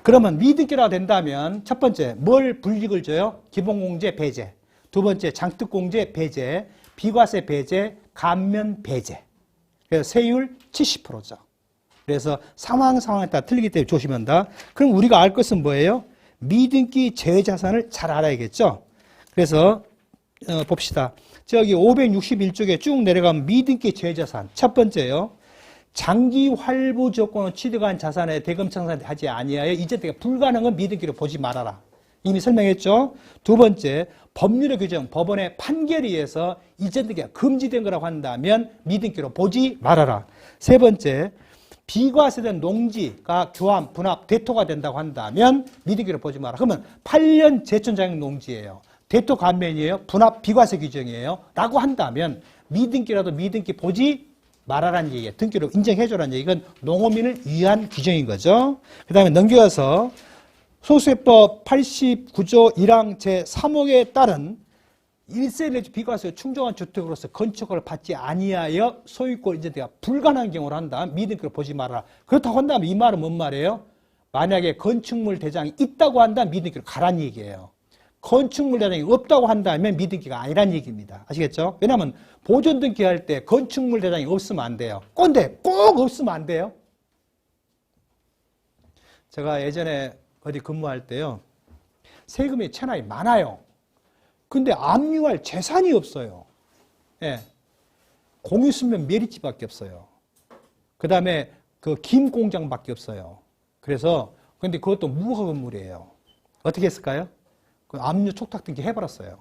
그러면 미등기라고 된다면 첫 번째 뭘 불이익을 줘요? 기본공제 배제. 두 번째 장특공제 배제, 비과세 배제, 감면 배제. 그래서 세율 70%죠. 그래서 상황에 따라 틀리기 때문에 조심한다. 그럼 우리가 알 것은 뭐예요? 미등기 제외자산을 잘 알아야겠죠. 그래서 봅시다. 저기 561쪽에 쭉 내려가면 미등기 제외자산 첫 번째요. 장기 활부 조건으로 취득한 자산에 대금 청산하지 아니하여 이전등기 불가능한 미등기로 보지 말아라. 이미 설명했죠. 두 번째, 법률의 규정, 법원의 판결에 의해서 이전등기가 금지된 거라고 한다면 미등기로 보지 말아라. 세 번째, 비과세된 농지가 교환, 분합, 대토가 된다고 한다면 미등기로 보지 마라. 그러면 8년 제천장애 농지예요. 대토 감면이에요. 분합, 비과세 규정이에요. 라고 한다면 미등기라도 미등기 보지 말아라는 얘기예요. 등기로 인정해줘라는 얘기. 이건 농어민을 위한 규정인 거죠. 그 다음에 넘겨서 소수세법 89조 1항 제3호에 따른 1세 내지 비과세 충족한 주택으로서 건축을 받지 아니하여 소유권 인정되기가 불가능한 경우를 한다. 미등기로 보지 말아라. 그렇다고 한다면 이 말은 뭔 말이에요? 만약에 건축물 대장이 있다고 한다면 미등기로 가라는 얘기예요. 건축물 대장이 없다고 한다면 미등기가 아니란 얘기입니다. 아시겠죠? 왜냐하면 보존 등기할 때 건축물 대장이 없으면 안 돼요. 꼰대 꼭 없으면 안 돼요. 제가 예전에 어디 근무할 때요. 세금이 체납이 많아요. 근데 압류할 재산이 없어요. 예. 공유수면 메리츠밖에 없어요. 그 다음에 그 김 공장밖에 없어요. 그래서 근데 그것도 무허가 건물이에요. 어떻게 했을까요? 그 압류 촉탁 등기 해버렸어요.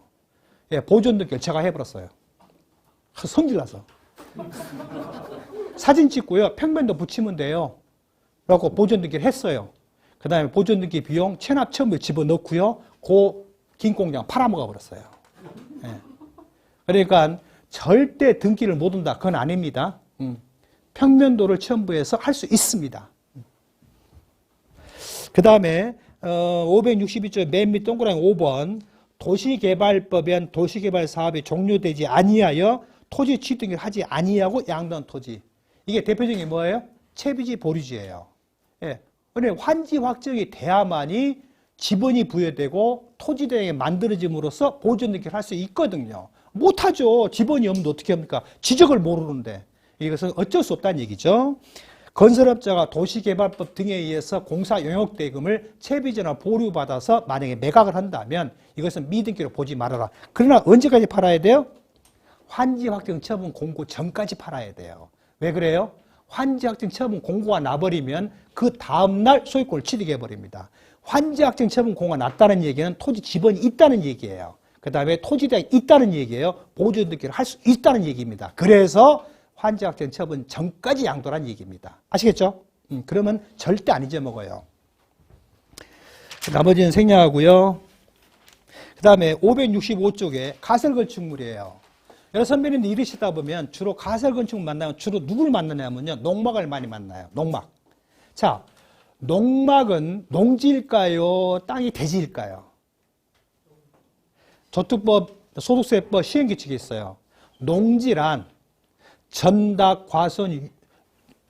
예, 보존 등기를 제가 해버렸어요. 성질나서. 사진 찍고요. 평면도 붙이면 돼요. 그래갖고 보존 등기를 했어요. 그 다음에 보존 등기 비용 체납 처음에 집어넣고요. 그 긴 공장 팔아먹어 버렸어요. 예. 그러니까 절대 등기를 못 온다. 그건 아닙니다. 평면도를 첨부해서 할 수 있습니다. 그 다음에 562조 맨 밑 동그라미 5번 도시개발법에 의한 도시개발 사업이 종료되지 아니하여 토지 취득 등기를 하지 아니하고 양도한 토지. 이게 대표적인 게 뭐예요? 채비지 보류지예요. 예. 그런데 환지 확정이 돼야만이 지번이 부여되고 토지 대장이 만들어짐으로써 보존 등기를 할 수 있거든요. 못하죠. 지번이 없는데 어떻게 합니까? 지적을 모르는데. 이것은 어쩔 수 없다는 얘기죠. 건설업자가 도시개발법 등에 의해서 공사 용역대금을 채비지나 보류받아서 만약에 매각을 한다면 이것은 미등기로 보지 말아라. 그러나 언제까지 팔아야 돼요? 환지 확정 처분 공고 전까지 팔아야 돼요. 왜 그래요? 환지 확정 처분 공고가 나버리면 그 다음날 소유권을 취득해버립니다. 환지 확정 처분 공고가 났다는 얘기는 토지 지번이 있다는 얘기예요. 그 다음에 토지 대장이 있다는 얘기예요. 보존 등기를 할 수 있다는 얘기입니다. 그래서 환지 확정 처분 전까지 양도란 얘기입니다. 아시겠죠? 그러면 절대 안 잊어먹어요. 나머지는 생략하고요. 그 다음에 565쪽에 가설건축물이에요. 여러 선배님들 이러시다 보면 주로 가설건축물 만나면 주로 누구를 만나냐면요. 농막을 많이 만나요. 농막. 자, 농막은 농지일까요? 땅이 대지일까요? 저축법, 소득세법 시행규칙이 있어요. 농지란 전닭, 과선,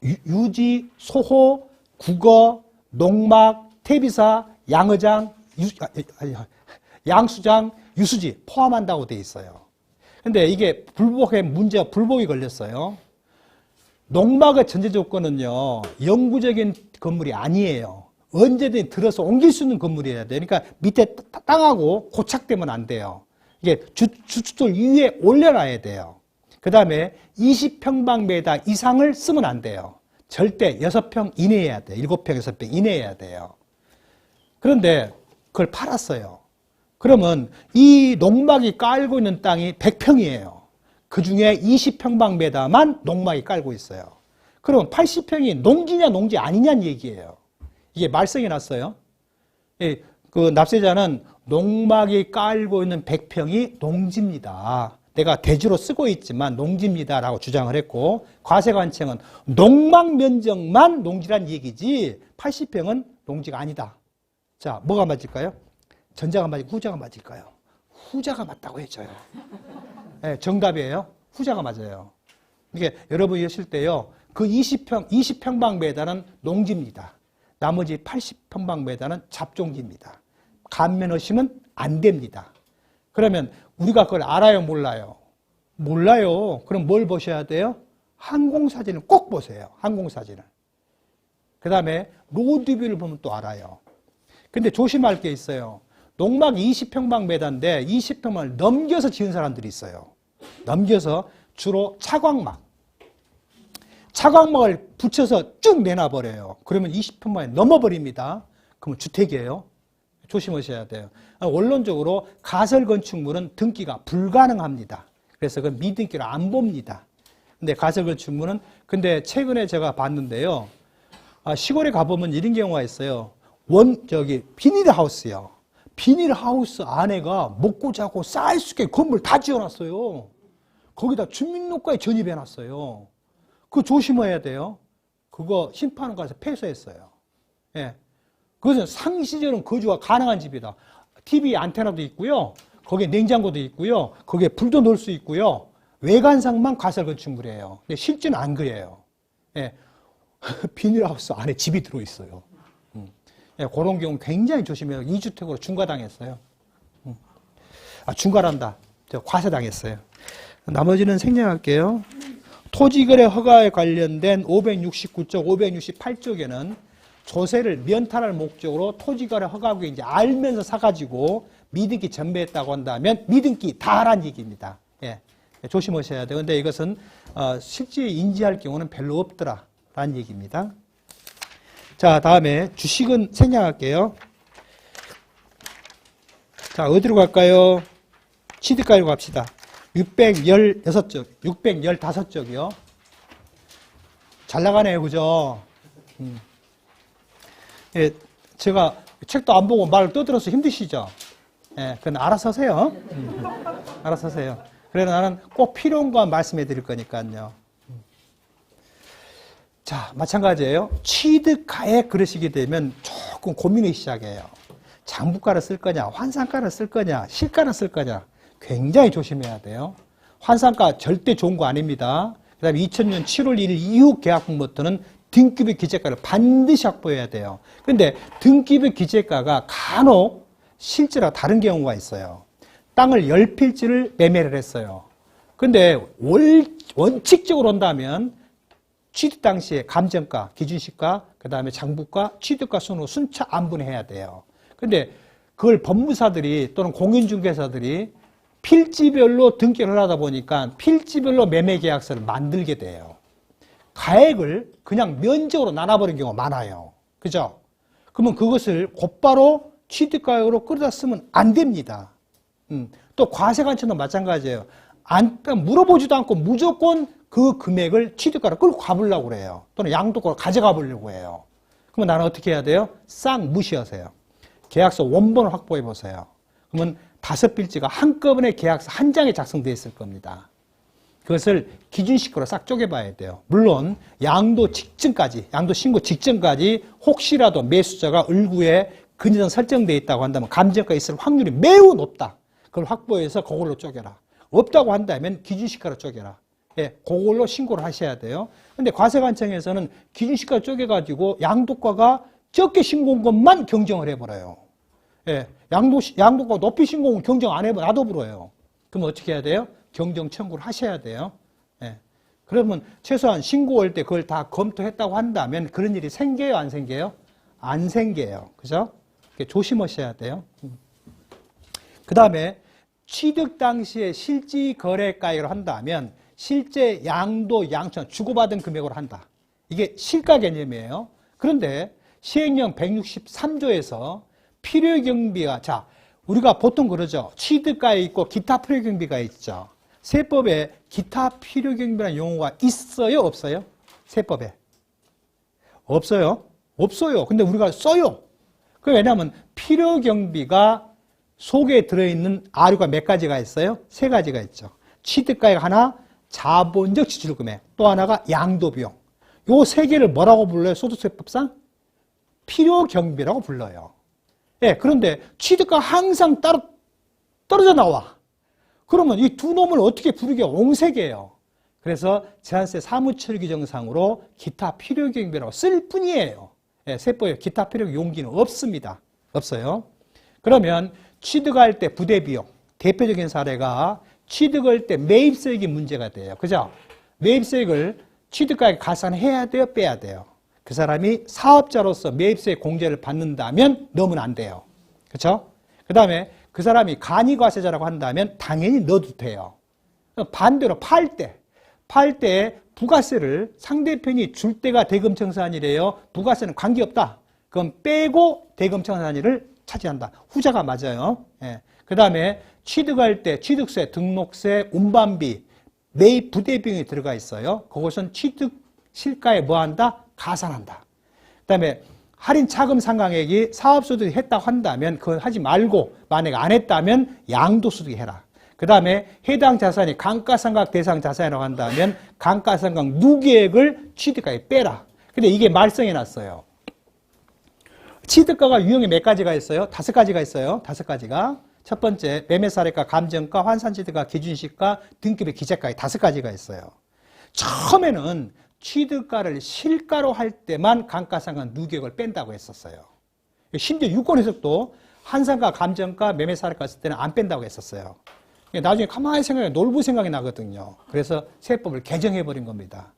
유지, 소호, 국어, 농막, 퇴비사, 양어장, 양수장, 유수지 포함한다고 돼 있어요. 근데 이게 불복이 걸렸어요. 농막의 전제 조건은요, 영구적인 건물이 아니에요. 언제든 들어서 옮길 수 있는 건물이어야 돼요. 그러니까 밑에 땅하고 고착되면 안 돼요. 이게 주춧돌 위에 올려놔야 돼요. 그 다음에 20평방미터 이상을 쓰면 안 돼요. 절대 6평 이내여야 돼요. 7평, 6평 이내여야 돼요. 그런데 그걸 팔았어요. 그러면 이 농막이 깔고 있는 땅이 100평이에요. 그 중에 20평방미터만 농막이 깔고 있어요. 그럼 80평이 농지냐 농지 아니냐는 얘기예요. 이게 말썽이 났어요. 그 납세자는 농막이 깔고 있는 100평이 농지입니다. 내가 대지로 쓰고 있지만 농지입니다 라고 주장을 했고, 과세관청은 농막 면적만 농지란 얘기지 80평은 농지가 아니다. 자, 뭐가 맞을까요? 전자가 맞을까요? 후자가 맞을까요? 후자가 맞다고 해줘요. 네, 정답이에요. 후자가 맞아요. 이게 여러분이 하실 때요, 그 20평방미터는 농지입니다. 나머지 80평방미터는 잡종기입니다. 감면하시면 안 됩니다. 그러면 우리가 그걸 알아요, 몰라요? 몰라요. 그럼 뭘 보셔야 돼요? 항공사진을 꼭 보세요. 항공사진을. 그 다음에 로드뷰를 보면 또 알아요. 근데 조심할 게 있어요. 농막이 20평방미터인데 20평방을 넘겨서 지은 사람들이 있어요. 넘겨서 주로 차광막을 붙여서 쭉 내놔버려요. 그러면 20평방이 넘어버립니다. 그러면 주택이에요. 조심하셔야 돼요. 원론적으로 가설건축물은 등기가 불가능합니다. 그래서 그건 미등기로 안 봅니다. 근데 가설건축물은, 근데 최근에 제가 봤는데요. 시골에 가보면 이런 경우가 있어요. 비닐하우스요. 비닐하우스 안에가 먹고 자고 쌓일 수 있게 건물 다 지어놨어요. 거기다 주민등록과에 전입해놨어요. 그거 조심해야 돼요. 그거 심판원 가서 패소했어요. 예. 그것은 상시적인 거주가 가능한 집이다. TV 안테나도 있고요. 거기에 냉장고도 있고요. 거기에 불도 넣을 수 있고요. 외관상만 가설건축물이에요. 근데 실제는 안 그래요. 예. 비닐하우스 안에 집이 들어있어요. 예, 그런 경우 굉장히 조심해요. 2주택으로 중과당했어요. 중과란다. 과세당했어요. 나머지는 생략할게요. 토지거래 허가에 관련된 569쪽, 568쪽에는 조세를 면탈할 목적으로 토지거래 허가국에 이제 알면서 사가지고 미등기 전매했다고 한다면 미등기 다 하라는 얘기입니다. 예, 조심하셔야 돼요. 근데 이것은 실제 인지할 경우는 별로 없더라라는 얘기입니다. 자, 다음에 주식은 생략할게요. 자, 어디로 갈까요? 취득가로 갑시다. 616쪽, 615쪽이요. 잘 나가네요, 그죠? 예, 제가 책도 안 보고 말을 떠들어서 힘드시죠? 예, 그건 알아서 하세요. 알아서 하세요. 그래서 나는 꼭 필요한 거 말씀해 드릴 거니까요. 자, 마찬가지예요. 취득가액 그러시게 되면 조금 고민이 시작해요. 장부가를 쓸 거냐, 환산가를 쓸 거냐, 시가를 쓸 거냐. 굉장히 조심해야 돼요. 환산가 절대 좋은 거 아닙니다. 그 다음에 2000년 7월 1일 이후 계약금부터는 등기부 기재가를 반드시 확보해야 돼요. 그런데 등기부 기재가가 간혹 실제로 다른 경우가 있어요. 땅을 10필지를 매매를 했어요. 근데 원칙적으로 한다면 취득 당시에 감정가, 기준시가, 그 다음에 장부가, 취득가 순으로 순차 안분해야 돼요. 근데 그걸 법무사들이 또는 공인중개사들이 필지별로 등기를 하다 보니까 필지별로 매매계약서를 만들게 돼요. 가액을 그냥 면적으로 나눠버린 경우가 많아요. 그죠? 그러면 그것을 곧바로 취득가액으로 끌어다 쓰면 안 됩니다. 또 과세관청도 마찬가지예요. 물어보지도 않고 무조건 그 금액을 취득가로 끌고 가보려고 그래요. 또는 양도가로 가져가 보려고 해요. 그러면 나는 어떻게 해야 돼요? 싹 무시하세요. 계약서 원본을 확보해 보세요. 그러면 5필지가 한꺼번에 계약서 한 장에 작성되어 있을 겁니다. 그것을 기준시가로 싹 쪼개봐야 돼요. 물론 양도 직전까지, 양도 신고 직전까지 혹시라도 매수자가 을구에 근저당 설정되어 있다고 한다면 감정가가 있을 확률이 매우 높다. 그걸 확보해서 그걸로 쪼개라. 없다고 한다면 기준시가로 쪼개라. 예, 그걸로 신고를 하셔야 돼요. 근데 과세관청에서는 기준시가 쪼개가지고 양도가가 적게 신고한 것만 경정을 해버려요. 예, 양도가 높이 신고하면 경정 안 해버, 놔둬버려요. 그럼 어떻게 해야 돼요? 경정 청구를 하셔야 돼요. 예. 그러면 최소한 신고할 때 그걸 다 검토했다고 한다면 그런 일이 생겨요, 안 생겨요? 안 생겨요. 그죠? 조심하셔야 돼요. 그 다음에 취득 당시에 실지 거래가액을 한다면 실제 양도, 양천, 주고받은 금액으로 한다. 이게 실가 개념이에요. 그런데 시행령 163조에서 필요경비가, 자, 우리가 보통 그러죠. 취득가에 있고 기타 필요경비가 있죠. 세법에 기타 필요경비라는 용어가 있어요, 없어요? 세법에. 없어요. 없어요. 근데 우리가 써요. 왜냐하면 필요경비가 속에 들어있는 아류가 몇 가지가 있어요? 3가지가 있죠. 취득가액 하나, 자본적 지출금액, 또 하나가 양도비용. 요 3개를 뭐라고 불러요? 소득세법상? 필요경비라고 불러요. 예, 그런데 취득가 항상 따로 떨어져 나와. 그러면 이 두 놈을 어떻게 부르기가 옹색이에요. 그래서 제한세 사무처리 규정상으로 기타 필요경비라고 쓸 뿐이에요. 예, 세법에 기타 필요 용기는 없습니다. 없어요. 그러면 취득할 때 부대비용, 대표적인 사례가 취득할 때 매입세액이 문제가 돼요. 그죠? 매입세액을 취득가액 가산해야 돼요? 빼야 돼요? 그 사람이 사업자로서 매입세액 공제를 받는다면 넣으면 안 돼요. 그렇죠? 그 다음에 그 사람이 간이과세자라고 한다면 당연히 넣어도 돼요. 반대로 팔 때 부가세를 상대편이 줄 때가 대금청산이래요. 부가세는 관계없다. 그럼 빼고 대금청산일을 차지한다. 후자가 맞아요. 예. 그 다음에 취득할 때 취득세, 등록세, 운반비, 매입 부대비용이 들어가 있어요. 그것은 취득 실가에 뭐한다? 가산한다. 그 다음에 할인 차금 상각액이 사업소득이 했다고 한다면 그건 하지 말고 만약에 안 했다면 양도소득이 해라. 그 다음에 해당 자산이 감가상각 대상 자산이라고 한다면 감가상각 누계액을 취득가에 빼라. 근데 이게 말썽해놨어요. 취득가가 유형이 몇 가지가 있어요? 5가지가 있어요. 5가지가. 첫 번째, 매매사례가, 감정가, 환산취득가, 기준시가, 등급의 기재가에 5가지가 있어요. 처음에는 취득가를 실가로 할 때만 감가상각 누계액을 뺀다고 했었어요. 심지어 유권해석도 환산가, 감정가, 매매사례가 했을 때는 안 뺀다고 했었어요. 나중에 가만히 생각해 놀부 생각이 나거든요. 그래서 세법을 개정해버린 겁니다.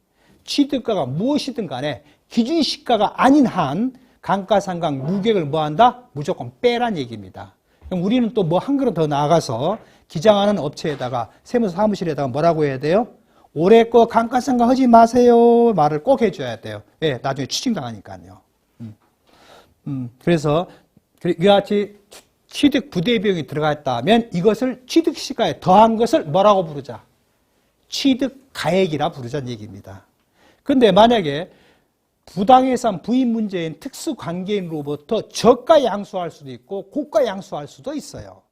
취득가가 무엇이든 간에 기준시가가 아닌 한 감가상각 누계액을 뭐한다? 무조건 빼란 얘기입니다. 그럼 우리는 또 뭐 한 걸음 더 나아가서 기장하는 업체에다가 세무서 사무실에다가 뭐라고 해야 돼요? 올해 거 감가상각 하지 마세요 말을 꼭 해줘야 돼요. 예, 나중에 추징당하니까요. 그래서 이와 같이 취득 부대비용이 들어갔다면 이것을 취득시가에 더한 것을 뭐라고 부르자? 취득가액이라 부르자는 얘기입니다. 근데 만약에 부당해산 부인 문제인 특수관계인으로부터 저가 양수할 수도 있고 고가 양수할 수도 있어요.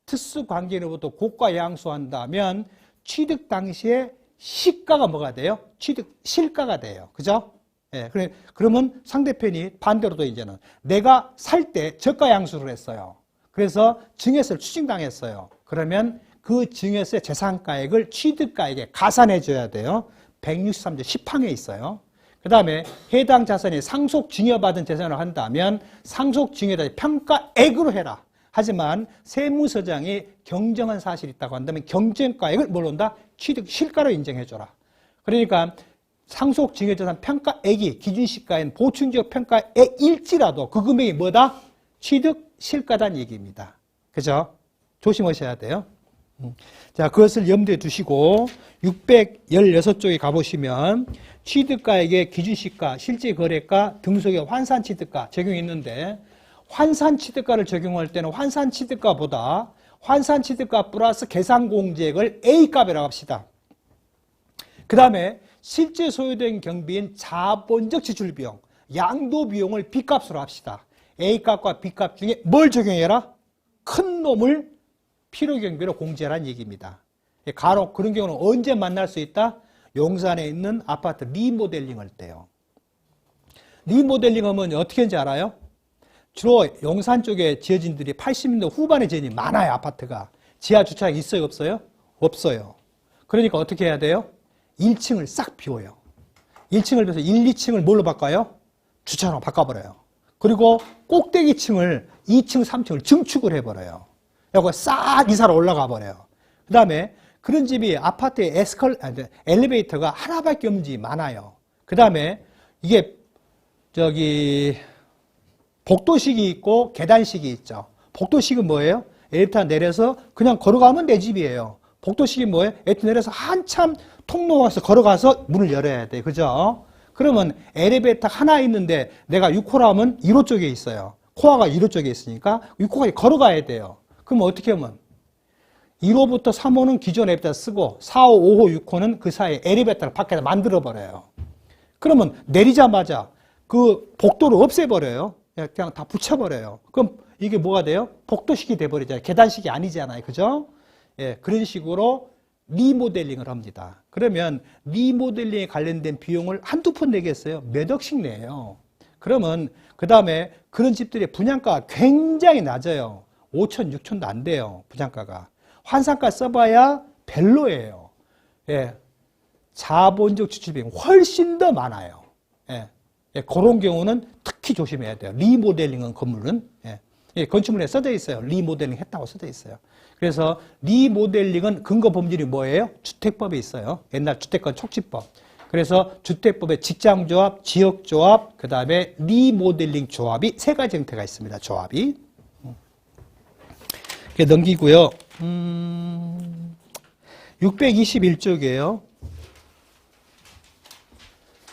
특수관계인으로부터 고가 양수한다면 취득 당시에 시가가 뭐가 돼요? 취득 실가가 돼요. 그죠? 예, 그러면 상대편이 반대로도 이제는 내가 살 때 저가 양수를 했어요. 그래서 증여세를 추징당했어요. 그러면 그 증여세 재산가액을 취득가액에 가산해 줘야 돼요. 163조 10항에 있어요. 그 다음에 해당 자산이 상속 증여받은 재산을 한다면 상속 증여자 평가액으로 해라. 하지만 세무서장이 경정한 사실이 있다고 한다면 경정가액을 뭘 한다? 취득 실가로 인정해줘라. 그러니까 상속 증여자산 평가액이 기준시가인 보충지역 평가액일지라도 그 금액이 뭐다? 취득 실가단 얘기입니다. 그죠? 조심하셔야 돼요. 자, 그것을 염두에 두시고 616쪽에 가보시면 취득가액의 기준시가, 실제거래가, 등속의 환산취득가 적용이 있는데 환산취득가를 적용할 때는 환산취득가보다 환산취득가 플러스 계산공제액을 A값이라고 합시다. 그 다음에 실제 소요된 경비인 자본적 지출비용, 양도비용을 B값으로 합시다. A값과 B값 중에 뭘 적용해라? 큰 놈을 필요경비로 공제하라는 얘기입니다. 간혹 그런 경우는 언제 만날 수 있다? 용산에 있는 아파트 리모델링 할 때요. 리모델링 하면 어떻게 하는지 알아요? 주로 용산 쪽에 지어진 들이 80년대 후반에 지어진 많아요. 아파트가. 지하 주차장이 있어요? 없어요? 없어요. 그러니까 어떻게 해야 돼요? 1층을 싹 비워요. 1층을 비워서 1, 2층을 뭘로 바꿔요? 주차장으로 바꿔버려요. 그리고 꼭대기층을 2층, 3층을 증축을 해버려요. 그리고 싹 이사로 올라가 버려요. 그 다음에 그런 집이 아파트에 엘리베이터가 하나밖에 없는 집이 많아요. 그 다음에 이게 복도식이 있고 계단식이 있죠. 복도식은 뭐예요? 엘리베이터 내려서 그냥 걸어가면 내 집이에요. 복도식이 뭐예요? 엘리베이터 내려서 한참 통로 와서 걸어가서 문을 열어야 돼. 그죠? 그러면 엘리베이터 하나 있는데 내가 6호라면 1호 쪽에 있어요. 코아가 1호 쪽에 있으니까 6호까지 걸어가야 돼요. 그럼 어떻게 하면 1호부터 3호는 기존 엘리베이터 쓰고 4호, 5호, 6호는 그 사이에 엘리베이터를 밖에다 만들어버려요. 그러면 내리자마자 그 복도를 없애버려요. 그냥 다 붙여버려요. 그럼 이게 뭐가 돼요? 복도식이 돼버리잖아요. 계단식이 아니잖아요. 그죠? 예, 그런 식으로 리모델링을 합니다. 그러면 리모델링에 관련된 비용을 한두 푼 내겠어요? 몇 억씩 내요. 그러면 그 다음에 그런 집들의 분양가가 굉장히 낮아요. 5천, 6천도 안 돼요. 분양가가. 환산가 써봐야 별로예요. 예, 자본적 지출비용 훨씬 더 많아요. 예, 그런 경우는 특히 특히 조심해야 돼요. 리모델링은 건물은. 예. 예, 건축물에 써져 있어요. 리모델링 했다고 써져 있어요. 그래서 리모델링은 근거 범죄이 뭐예요? 주택법에 있어요. 옛날 주택권 촉지법. 그래서 주택법에 직장조합, 지역조합, 그 다음에 리모델링 조합이 세 가지 형태가 있습니다. 조합이. 넘기고요. 621쪽이에요.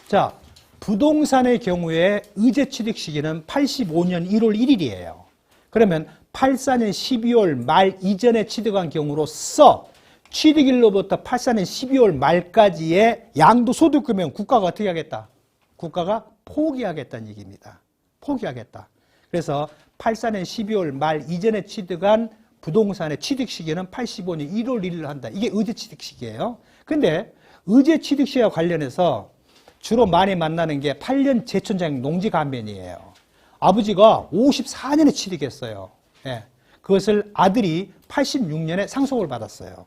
자, 부동산의 경우에 의제 취득 시기는 85년 1월 1일이에요. 그러면 84년 12월 말 이전에 취득한 경우로서 취득일로부터 84년 12월 말까지의 양도소득금액은 국가가 어떻게 하겠다? 국가가 포기하겠다는 얘기입니다. 포기하겠다. 그래서 84년 12월 말 이전에 취득한 부동산의 취득 시기는 85년 1월 1일로 한다. 이게 의제 취득 시기예요. 근데 의제 취득 시기와 관련해서 주로 많이 만나는 게 8년 제천장 농지 감면이에요. 아버지가 54년에 취득했어요. 예. 그것을 아들이 86년에 상속을 받았어요.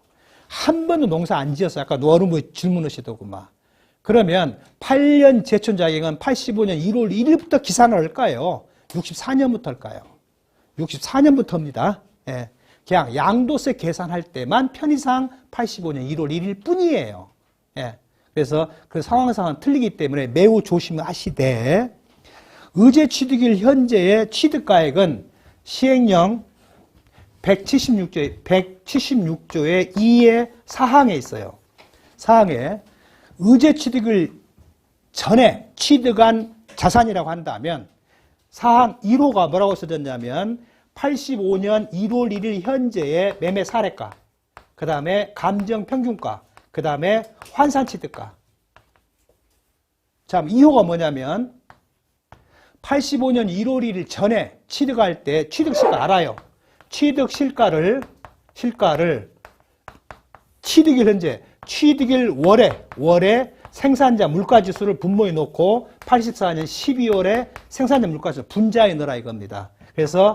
한 번도 농사 안 지었어요. 아까 노아르무 질문하시더구만. 그러면 8년 제천자격은 85년 1월 1일부터 기산을 할까요? 64년부터 할까요? 64년부터입니다. 예. 그냥 양도세 계산할 때만 편의상 85년 1월 1일 뿐이에요. 예. 그래서 그 상황상은 틀리기 때문에 매우 조심하시되, 의제 취득일 현재의 취득가액은 시행령 176조의 2의 사항에 있어요. 사항에 의제 취득을 전에 취득한 자산이라고 한다면 사항 1호가 뭐라고 써졌냐면 85년 1월 1일 현재의 매매 사례가, 그 다음에 감정 평균가, 그 다음에 환산 취득가. 자, 2호가 뭐냐면 85년 1월 1일 전에 취득할 때 취득 시가 알아요. 취득 실가를 취득일 현재, 취득일 월에 생산자 물가지수를 분모해 놓고 84년 12월에 생산자 물가지수 분자해 넣으라 이겁니다. 그래서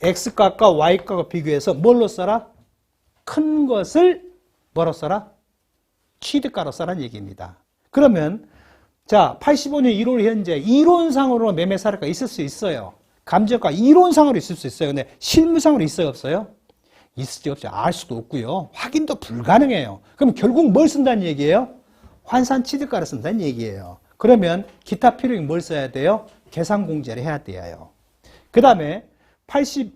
X값과 Y값과 비교해서 뭘로 써라? 큰 것을 뭐로 써라? 취득가로 써라는 얘기입니다. 그러면 자, 85년 1월 현재 이론상으로 매매 사례가 있을 수 있어요. 감정가 이론상으로 있을 수 있어요. 근데 실무상으로 있어요, 없어요? 있을지 없어요. 알 수도 없고요. 확인도 불가능해요. 그럼 결국 뭘 쓴다는 얘기예요? 환산 취득가를 쓴다는 얘기예요. 그러면 기타 필요액 뭘 써야 돼요? 계산공제를 해야 돼요. 그 다음에 85년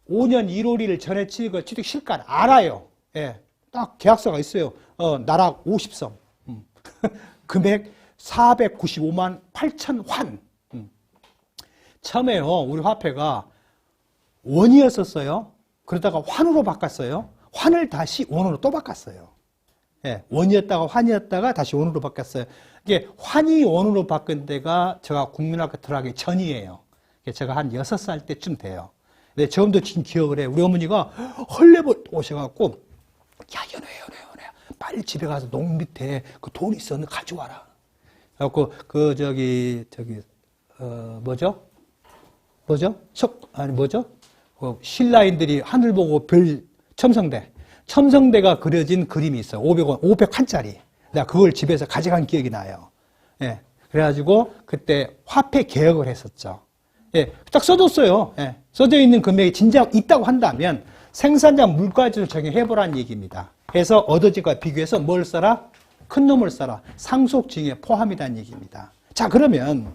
1월 1일 전에 취득 실가를 알아요. 예, 딱 계약서가 있어요. 나락 50성. 금액 495만 8천 환. 처음에요, 우리 화폐가 원이었었어요. 그러다가 환으로 바꿨어요. 환을 다시 원으로 또 바꿨어요. 예, 원이었다가 환이었다가 다시 원으로 바꿨어요. 이게 환이 원으로 바꾼 데가 제가 국민학교 들어가기 전이에요. 제가 한 6살 때쯤 돼요. 근데 처음도 지금 기억을 해요. 우리 어머니가 헐레벌 오셔갖고, 야, 연우야. 빨리 집에 가서 농 밑에 그 돈 있어. 너 가져와라. 그래갖고, 신라인들이 하늘 보고 별 첨성대가 그려진 그림이 있어요. 500원, 500한짜리. 내가 그걸 집에서 가져간 기억이 나요. 예. 그래가지고 그때 화폐 개혁을 했었죠. 예. 딱 써줬어요. 예. 써져 있는 금액이 진작 있다고 한다면 생산자 물가지를 적용해보라는 얘기입니다. 그래서 얻어지과 비교해서 뭘 써라? 큰 놈을 써라. 상속증에 포함이라는 얘기입니다. 자, 그러면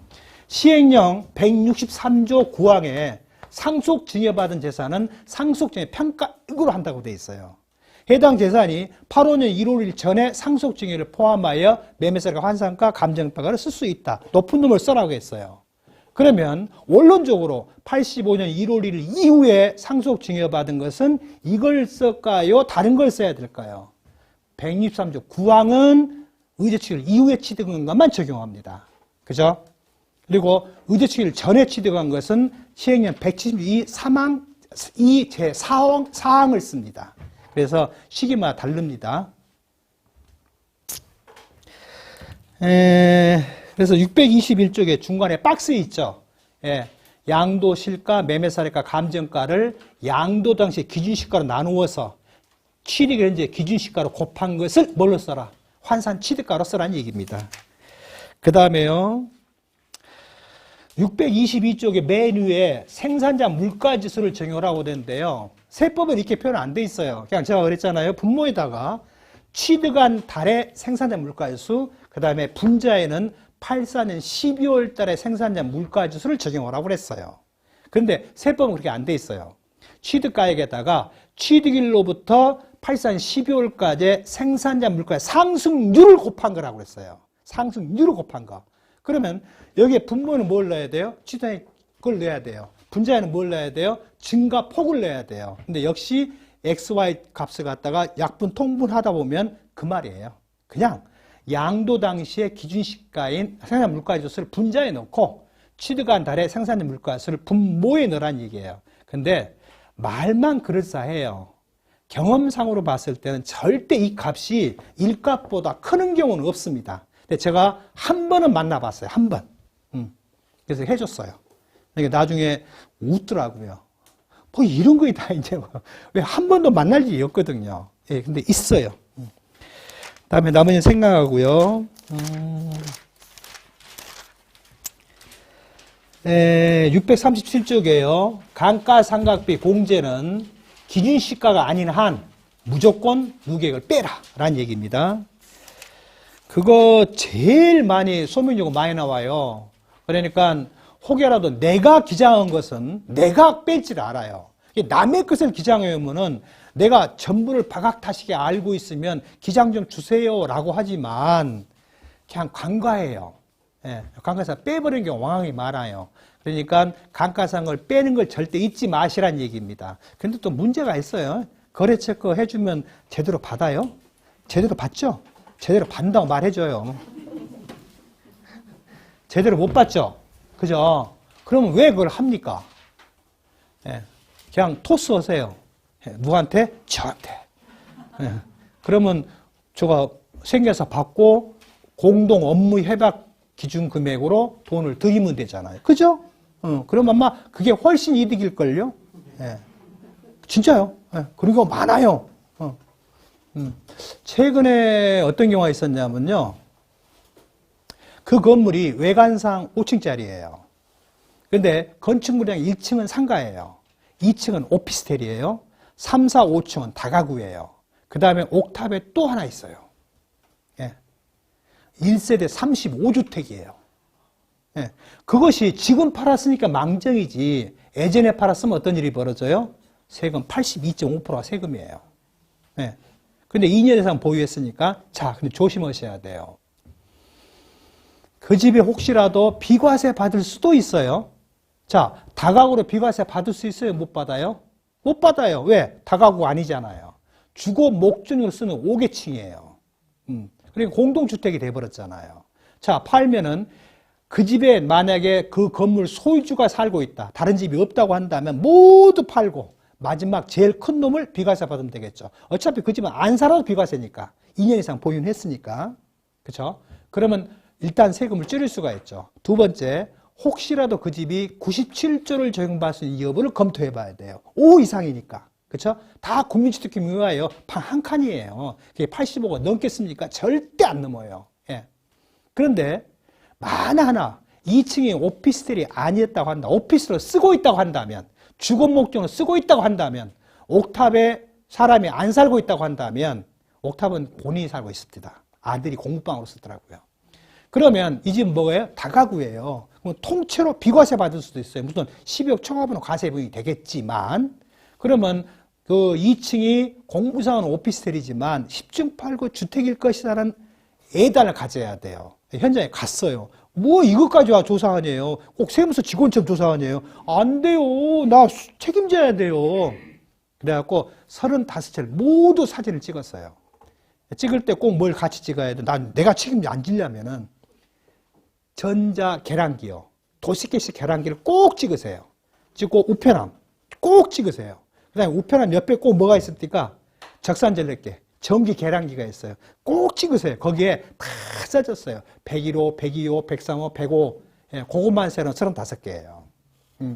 시행령 163조 9항에 상속증여받은 재산은 상속증여 평가액으로 한다고 되어 있어요. 해당 재산이 85년 1월 1일 전에 상속증여를 포함하여 매매세가 환산가 감정평가를 쓸 수 있다. 높은 놈을 써라고 했어요. 그러면 원론적으로 85년 1월 1일 이후에 상속증여받은 것은 이걸 쓸까요? 다른 걸 써야 될까요? 163조 9항은 의제취득 이후에 취득한 것만 적용합니다. 그죠? 그리고 의제취득 전에 취득한 것은 시행령 172 사항 이 제4항을 씁니다. 그래서 시기마다 다릅니다. 그래서 621쪽에 중간에 박스 있죠. 예, 양도 실가, 매매 사례가, 감정가를 양도 당시 기준시가로 나누어서 취득 현재 기준시가로 곱한 것을 뭘로 써라? 환산 취득가로 써라는 얘기입니다. 그 다음에요. 622쪽의 맨 위에 생산자 물가지수를 적용을 하고 되는데요. 세법은 이렇게 표현 안 돼 있어요. 그냥 제가 그랬잖아요. 분모에다가 취득한 달의 생산자 물가지수, 그 다음에 분자에는 84년 12월 달에 생산자 물가지수를 적용을 하고 그랬어요. 그런데 세법은 그렇게 안 돼 있어요. 취득가액에다가 취득일로부터 84년 12월까지 생산자 물가의 상승률을 곱한 거라고 그랬어요. 상승률을 곱한 거. 그러면 여기에 분모는 뭘 넣어야 돼요? 취득가액 걸 넣어야 돼요. 분자에는 뭘 넣어야 돼요? 증가폭을 넣어야 돼요. 근데 역시 XY 값을 갖다가 약분 통분하다 보면 그 말이에요. 그냥 양도 당시의 기준시가인 생산자 물가지수를 분자에 넣고 취득한 달의 생산자 물가지수를 분모에 넣으라는 얘기예요. 근데 말만 그럴싸해요. 경험상으로 봤을 때는 절대 이 값이 일값보다 크는 경우는 없습니다. 근데 제가 한 번은 만나봤어요. 한 번. 그래서 해줬어요. 그러니까 나중에 웃더라고요. 뭐 이런 거에 다 이제 왜 한 번도 만날 일이 없거든요. 예, 근데 있어요. 다음에 나머지는 생각하고요. 637쪽이에요. 감가상각비 공제는 기준시가가 아닌 한 무조건 누계액을 빼라 라는 얘기입니다. 그거 제일 많이 소명용어 많이 나와요. 그러니까 혹여라도 내가 기장한 것은 내가 뺄 줄 알아요. 남의 것을 기장해오면은 내가 전부를 박학다식에 알고 있으면 기장 좀 주세요 라고 하지만 그냥 간과해요. 예, 감가상 빼버리는 경우 왕왕이 많아요. 그러니까 감가상을 빼는 걸 절대 잊지 마시라는 얘기입니다. 근데 또 문제가 있어요. 거래 체크 해주면 제대로 받아요? 제대로 받죠? 제대로 받는다고 말해줘요. 제대로 못 받죠? 그죠? 그러면 왜 그걸 합니까? 예, 그냥 토스 하세요. 예, 누구한테? 저한테. 예, 그러면 제가 생겨서 받고 공동 업무 협약 기준 금액으로 돈을 드리면 되잖아요. 그죠? 그럼 아마 그게 훨씬 이득일걸요? 예. 진짜요. 예. 그런 거 많아요. 최근에 어떤 경우가 있었냐면요. 그 건물이 외관상 5층짜리예요. 근데 건축물량 1층은 상가예요. 2층은 오피스텔이에요. 3, 4, 5층은 다가구예요. 그 다음에 옥탑에 또 하나 있어요. 예. 1세대 35주택이에요. 예. 그것이 지금 팔았으니까 망정이지 예전에 팔았으면 어떤 일이 벌어져요? 세금 82.5%가 세금이에요. 예. 근데 2년 이상 보유했으니까 자, 근데 조심하셔야 돼요. 그 집에 혹시라도 비과세 받을 수도 있어요. 자, 다가구로 비과세 받을 수 있어요? 못 받아요? 못 받아요. 왜? 다가구가 아니잖아요. 주거 목적으로 쓰는 5계층이에요. 그러니까 공동주택이 돼버렸잖아요. 자, 팔면은 그 집에 만약에 그 건물 소유주가 살고 있다. 다른 집이 없다고 한다면 모두 팔고 마지막 제일 큰 놈을 비과세 받으면 되겠죠. 어차피 그 집은 안 살아도 비과세니까. 2년 이상 보유는 했으니까. 그렇죠? 그러면 일단 세금을 줄일 수가 있죠. 두 번째, 혹시라도 그 집이 97조를 적용받을 수 있는 여부를 검토해 봐야 돼요. 5 이상이니까. 그렇죠? 다 국민주택 규모예요. 방 한 칸이에요. 그게 85가 넘겠습니까? 절대 안 넘어요. 예. 그런데 만에 하나 2층이 오피스텔이 아니었다고 한다. 오피스로 쓰고 있다고 한다면, 주거 목적으로 쓰고 있다고 한다면, 옥탑에 사람이 안 살고 있다고 한다면 옥탑은 본인이 살고 있습니다. 아들이 공부방으로 쓰더라고요. 그러면 이 집은 뭐예요? 다가구예요. 그럼 통째로 비과세 받을 수도 있어요. 무슨 12억 청와부는 과세분이 되겠지만, 그러면 그 2층이 공부상은 오피스텔이지만 10층 팔고 주택일 것이라는 예단을 가져야 돼요. 현장에 갔어요. 뭐 이것까지 와 조사하네요. 꼭 세무서 직원처럼 조사하네요. 안 돼요. 나 책임져야 돼요. 그래갖고 35채를 모두 사진을 찍었어요. 찍을 때 꼭 뭘 같이 찍어야 돼. 내가 책임져 안 지려면은 전자 계량기요. 도식계식 계량기를 꼭 찍으세요. 찍고 우편함 꼭 찍으세요. 그 다음에 우편함 옆에 꼭 뭐가 있습니까? 적산전력계, 전기 계량기가 있어요. 꼭 찍으세요. 거기에 다 써졌어요. 101호, 102호, 103호, 105. 예, 그것만 세는 35개예요.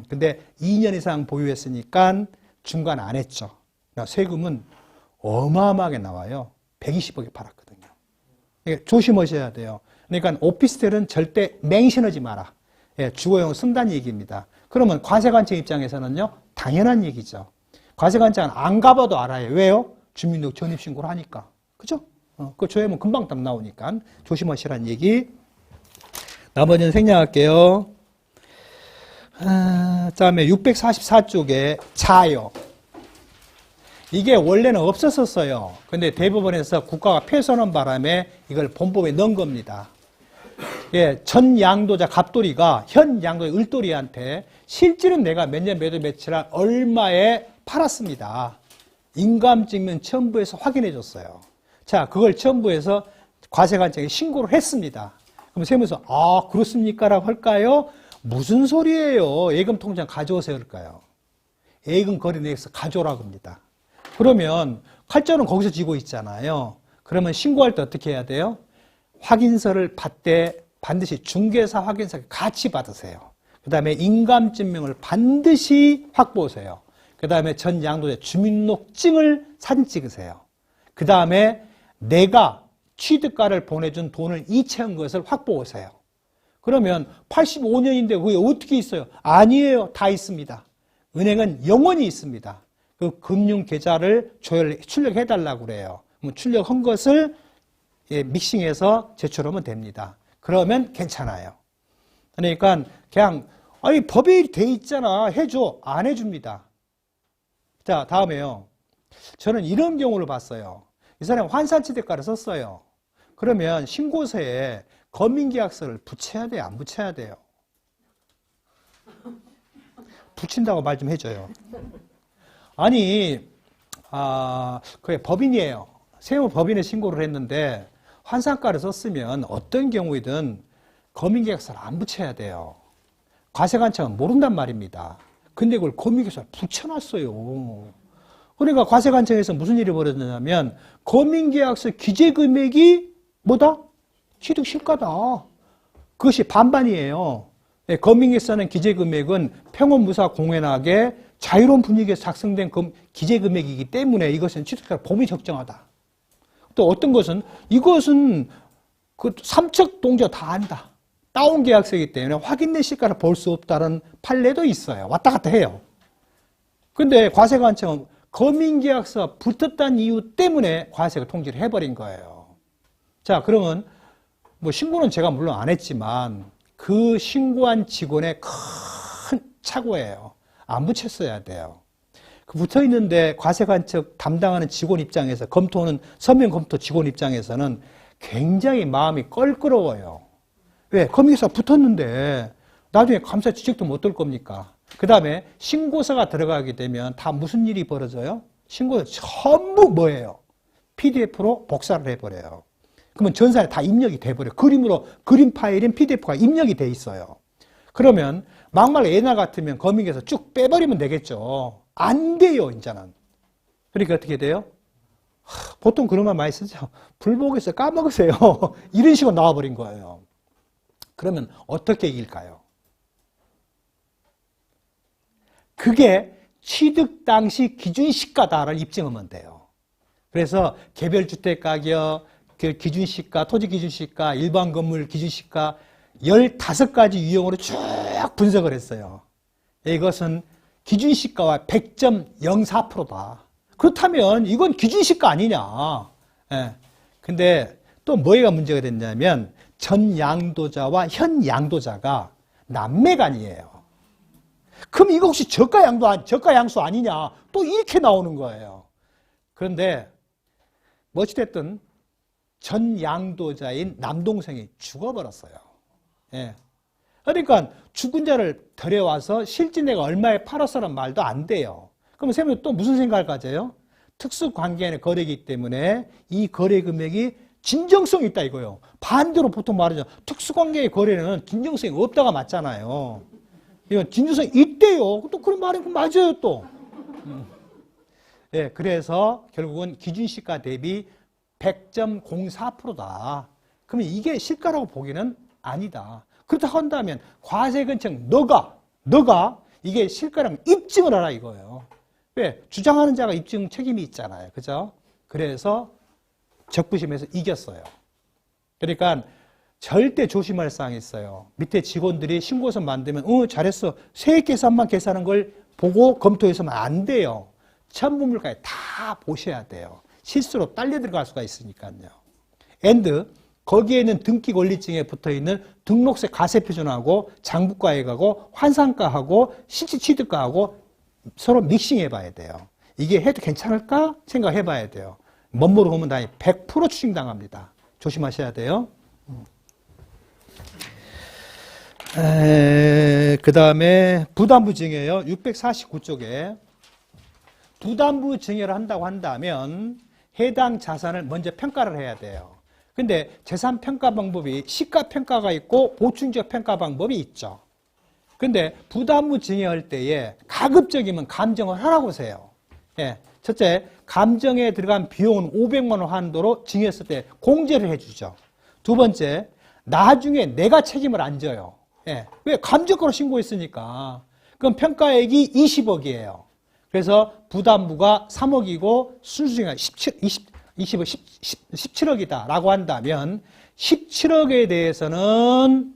근데 2년 이상 보유했으니까 중간 안 했죠. 그러니까 세금은 어마어마하게 나와요. 120억에 팔았거든요. 그러니까 조심하셔야 돼요. 그러니까 오피스텔은 절대 맹신하지 마라. 예, 주거용을 쓴다는 얘기입니다. 그러면 과세관청 입장에서는요, 당연한 얘기죠. 과세관청은 안 가봐도 알아요. 왜요? 주민등록 전입신고를 하니까. 그죠? 그거 조회하면 금방 답 나오니까 조심하시라는 얘기. 나머지는 생략할게요. 다음에 644쪽에 자요. 이게 원래는 없었었어요. 근데 대법원에서 국가가 폐선한 바람에 이걸 본법에 넣은 겁니다. 예, 전 양도자 갑돌이가 현 양도자 을돌이한테 실질은 내가 몇 년 몇 월 며칠 날 얼마에 팔았습니다. 인감증명 첨부해서 확인해 줬어요. 자, 그걸 첨부해서 과세관청에 신고를 했습니다. 그럼 세무서 아 그렇습니까? 라고 할까요? 무슨 소리예요? 예금통장 가져오세요 할까요? 예금 거래내역서 가져오라고 합니다. 그러면 칼자루는 거기서 쥐고 있잖아요. 그러면 신고할 때 어떻게 해야 돼요? 확인서를 받되 반드시 중개사 확인서 같이 받으세요. 그 다음에 인감증명을 반드시 확보하세요. 그 다음에 전 양도자 주민등록증을 사진 찍으세요. 그 다음에 내가 취득가를 보내준 돈을 이체한 것을 확보하세요. 그러면 85년인데 그게 어떻게 있어요? 아니에요. 다 있습니다. 은행은 영원히 있습니다. 그 금융계좌를 출력해달라고 그래요. 그럼 출력한 것을 믹싱해서 제출하면 됩니다. 그러면 괜찮아요. 그러니까 그냥 아니 법에 돼 있잖아 해줘. 안 해줍니다. 자 다음에요. 저는 이런 경우를 봤어요. 이 사람이 환산취득가를 썼어요. 그러면 신고서에 검민계약서를 붙여야 돼요? 안 붙여야 돼요? 붙인다고 말 좀 해줘요. 아니 그게 법인이에요. 세무법인에 신고를 했는데 환산가를 썼으면 어떤 경우이든 검민계약서를 안 붙여야 돼요. 과세관청은 모른단 말입니다. 근데 그걸 검민계약서를 붙여놨어요. 그러니까 과세관청에서 무슨 일이 벌어졌냐면 검민계약서 기재금액이 뭐다? 취득시가다. 그것이 반반이에요. 검민계약서는 기재금액은 평온무사 공연하게 자유로운 분위기에서 작성된 기재금액이기 때문에 이것은 취득세가 범위 적정하다. 또 어떤 것은 이것은 그 삼척 동조 다 한다. 다운 계약서이기 때문에 확인된 시가를 볼 수 없다는 판례도 있어요. 왔다 갔다 해요. 근데 과세관청은 검민계약서 붙었다는 이유 때문에 과세가 통지를 해버린 거예요. 자, 그러면 뭐 신고는 제가 물론 안 했지만 그 신고한 직원의 큰 착오예요. 안 붙였어야 돼요. 그 붙어 있는데 과세관청 담당하는 직원 입장에서 검토는 서면 검토 직원 입장에서는 굉장히 마음이 껄끄러워요. 왜? 검민계약서가 붙었는데 나중에 감사 지적도 못 들 겁니까? 그 다음에 신고서가 들어가게 되면 다 무슨 일이 벌어져요? 신고서 전부 뭐예요? PDF로 복사를 해버려요. 그러면 전산에 다 입력이 돼버려요. 그림 파일인 PDF가 입력이 돼 있어요. 그러면 막말 옛날 같으면 검민계약서 쭉 빼버리면 되겠죠. 안 돼요, 이제는. 그러니까 어떻게 돼요? 보통 그런 말 많이 쓰죠. 불복에서 까먹으세요. 이런 식으로 나와버린 거예요. 그러면 어떻게 이길까요? 그게 취득 당시 기준시가다를 입증하면 돼요. 그래서 개별주택 가격, 기준시가, 토지기준시가, 일반 건물 기준시가 15가지 유형으로 쭉 분석을 했어요. 이것은 기준시가와 100.04%다. 그렇다면 이건 기준시가 아니냐. 예. 근데 또 뭐가 문제가 됐냐면 전 양도자와 현 양도자가 남매간이에요. 그럼 이거 혹시 저가 양수 아니냐? 또 이렇게 나오는 거예요. 그런데 어찌됐든 전 양도자인 남동생이 죽어버렸어요. 예. 그러니까 죽은 자를 데려와서 실제 내가 얼마에 팔았어라는 말도 안 돼요. 그럼 세무는 또 무슨 생각을 가져요? 특수관계인의 거래이기 때문에 이 거래 금액이 진정성이 있다 이거예요. 반대로 보통 말하죠. 특수관계의 거래는 진정성이 없다가 맞잖아요. 이건 진정성이 있대요. 또 그런 말이 맞아요 또. 예, 그래서 결국은 기준시가 대비 100.04%다. 그러면 이게 시가라고 보기는 아니다. 그렇다고 한다면 과세관청 너가 이게 실가랑 입증을 하라 이거예요. 왜? 주장하는 자가 입증 책임이 있잖아요. 그죠? 그래서 적부심에서 이겼어요. 그러니까 절대 조심할 사항이 있어요. 밑에 직원들이 신고서 만들면 잘했어. 세액 계산만 계산한 걸 보고 검토해서는 안 돼요. 첨부물까지 다 보셔야 돼요. 실수로 딸려 들어갈 수가 있으니까요. and 거기에는 등기 권리증에 붙어있는 등록세 과세표준하고 장부가액하고 환산가하고 실질 취득가하고 서로 믹싱해 봐야 돼요. 이게 해도 괜찮을까 생각해 봐야 돼요. 멋모르고 보면 다 100% 추징당합니다. 조심하셔야 돼요. 그 다음에 부담부증이에요. 649쪽에 부담부증여를 한다고 한다면 해당 자산을 먼저 평가를 해야 돼요. 근데 재산 평가 방법이 시가평가가 있고 보충적 평가 방법이 있죠. 근데 부담부증여할 때에 가급적이면 감정을 하라고 하세요. 예. 첫째, 감정에 들어간 비용은 500만 원 한도로 증여했을 때 공제를 해주죠. 두 번째, 나중에 내가 책임을 안 져요. 예. 왜? 감정가로 신고했으니까. 그럼 평가액이 20억이에요. 그래서 부담부가 3억이고 순수증여가 17억이다 라고 한다면 17억에 대해서는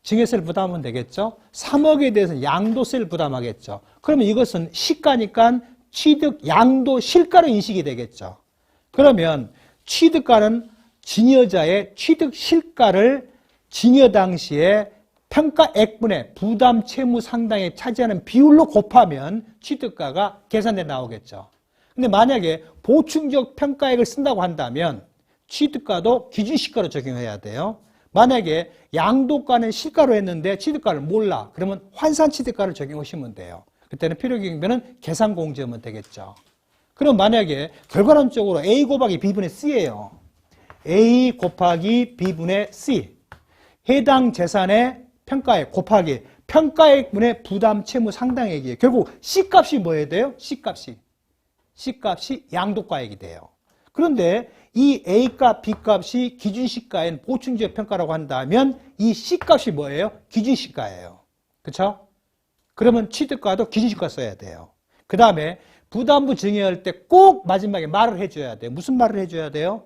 증여세를 부담하면 되겠죠. 3억에 대해서는 양도세를 부담하겠죠. 그러면 이것은 시가니까 취득 양도 실가로 인식이 되겠죠. 그러면 취득가는 증여자의 취득 실가를 증여 당시에 평가액분의 부담 채무 상당에 차지하는 비율로 곱하면 취득가가 계산돼 나오겠죠. 근데 만약에 보충적 평가액을 쓴다고 한다면 취득가도 기준시가로 적용해야 돼요. 만약에 양도가는 시가로 했는데 취득가를 몰라. 그러면 환산취득가를 적용하시면 돼요. 그때는 필요경비는 계산공제하면 되겠죠. 그럼 만약에 결과론적으로 A 곱하기 B분의 C예요. A 곱하기 B분의 C. 해당 재산의 평가액 곱하기 평가액분의 부담 채무 상당액이에요. 결국 C값이 뭐 해야 돼요? C값이 양도가액이 돼요. 그런데 이 A값, B값이 기준시가인 보충적 평가라고 한다면 이 C값이 뭐예요? 기준시가예요. 그렇죠? 그러면 취득가도 기준시가 써야 돼요. 그 다음에 부담부 증여할 때 꼭 마지막에 말을 해줘야 돼요. 무슨 말을 해줘야 돼요?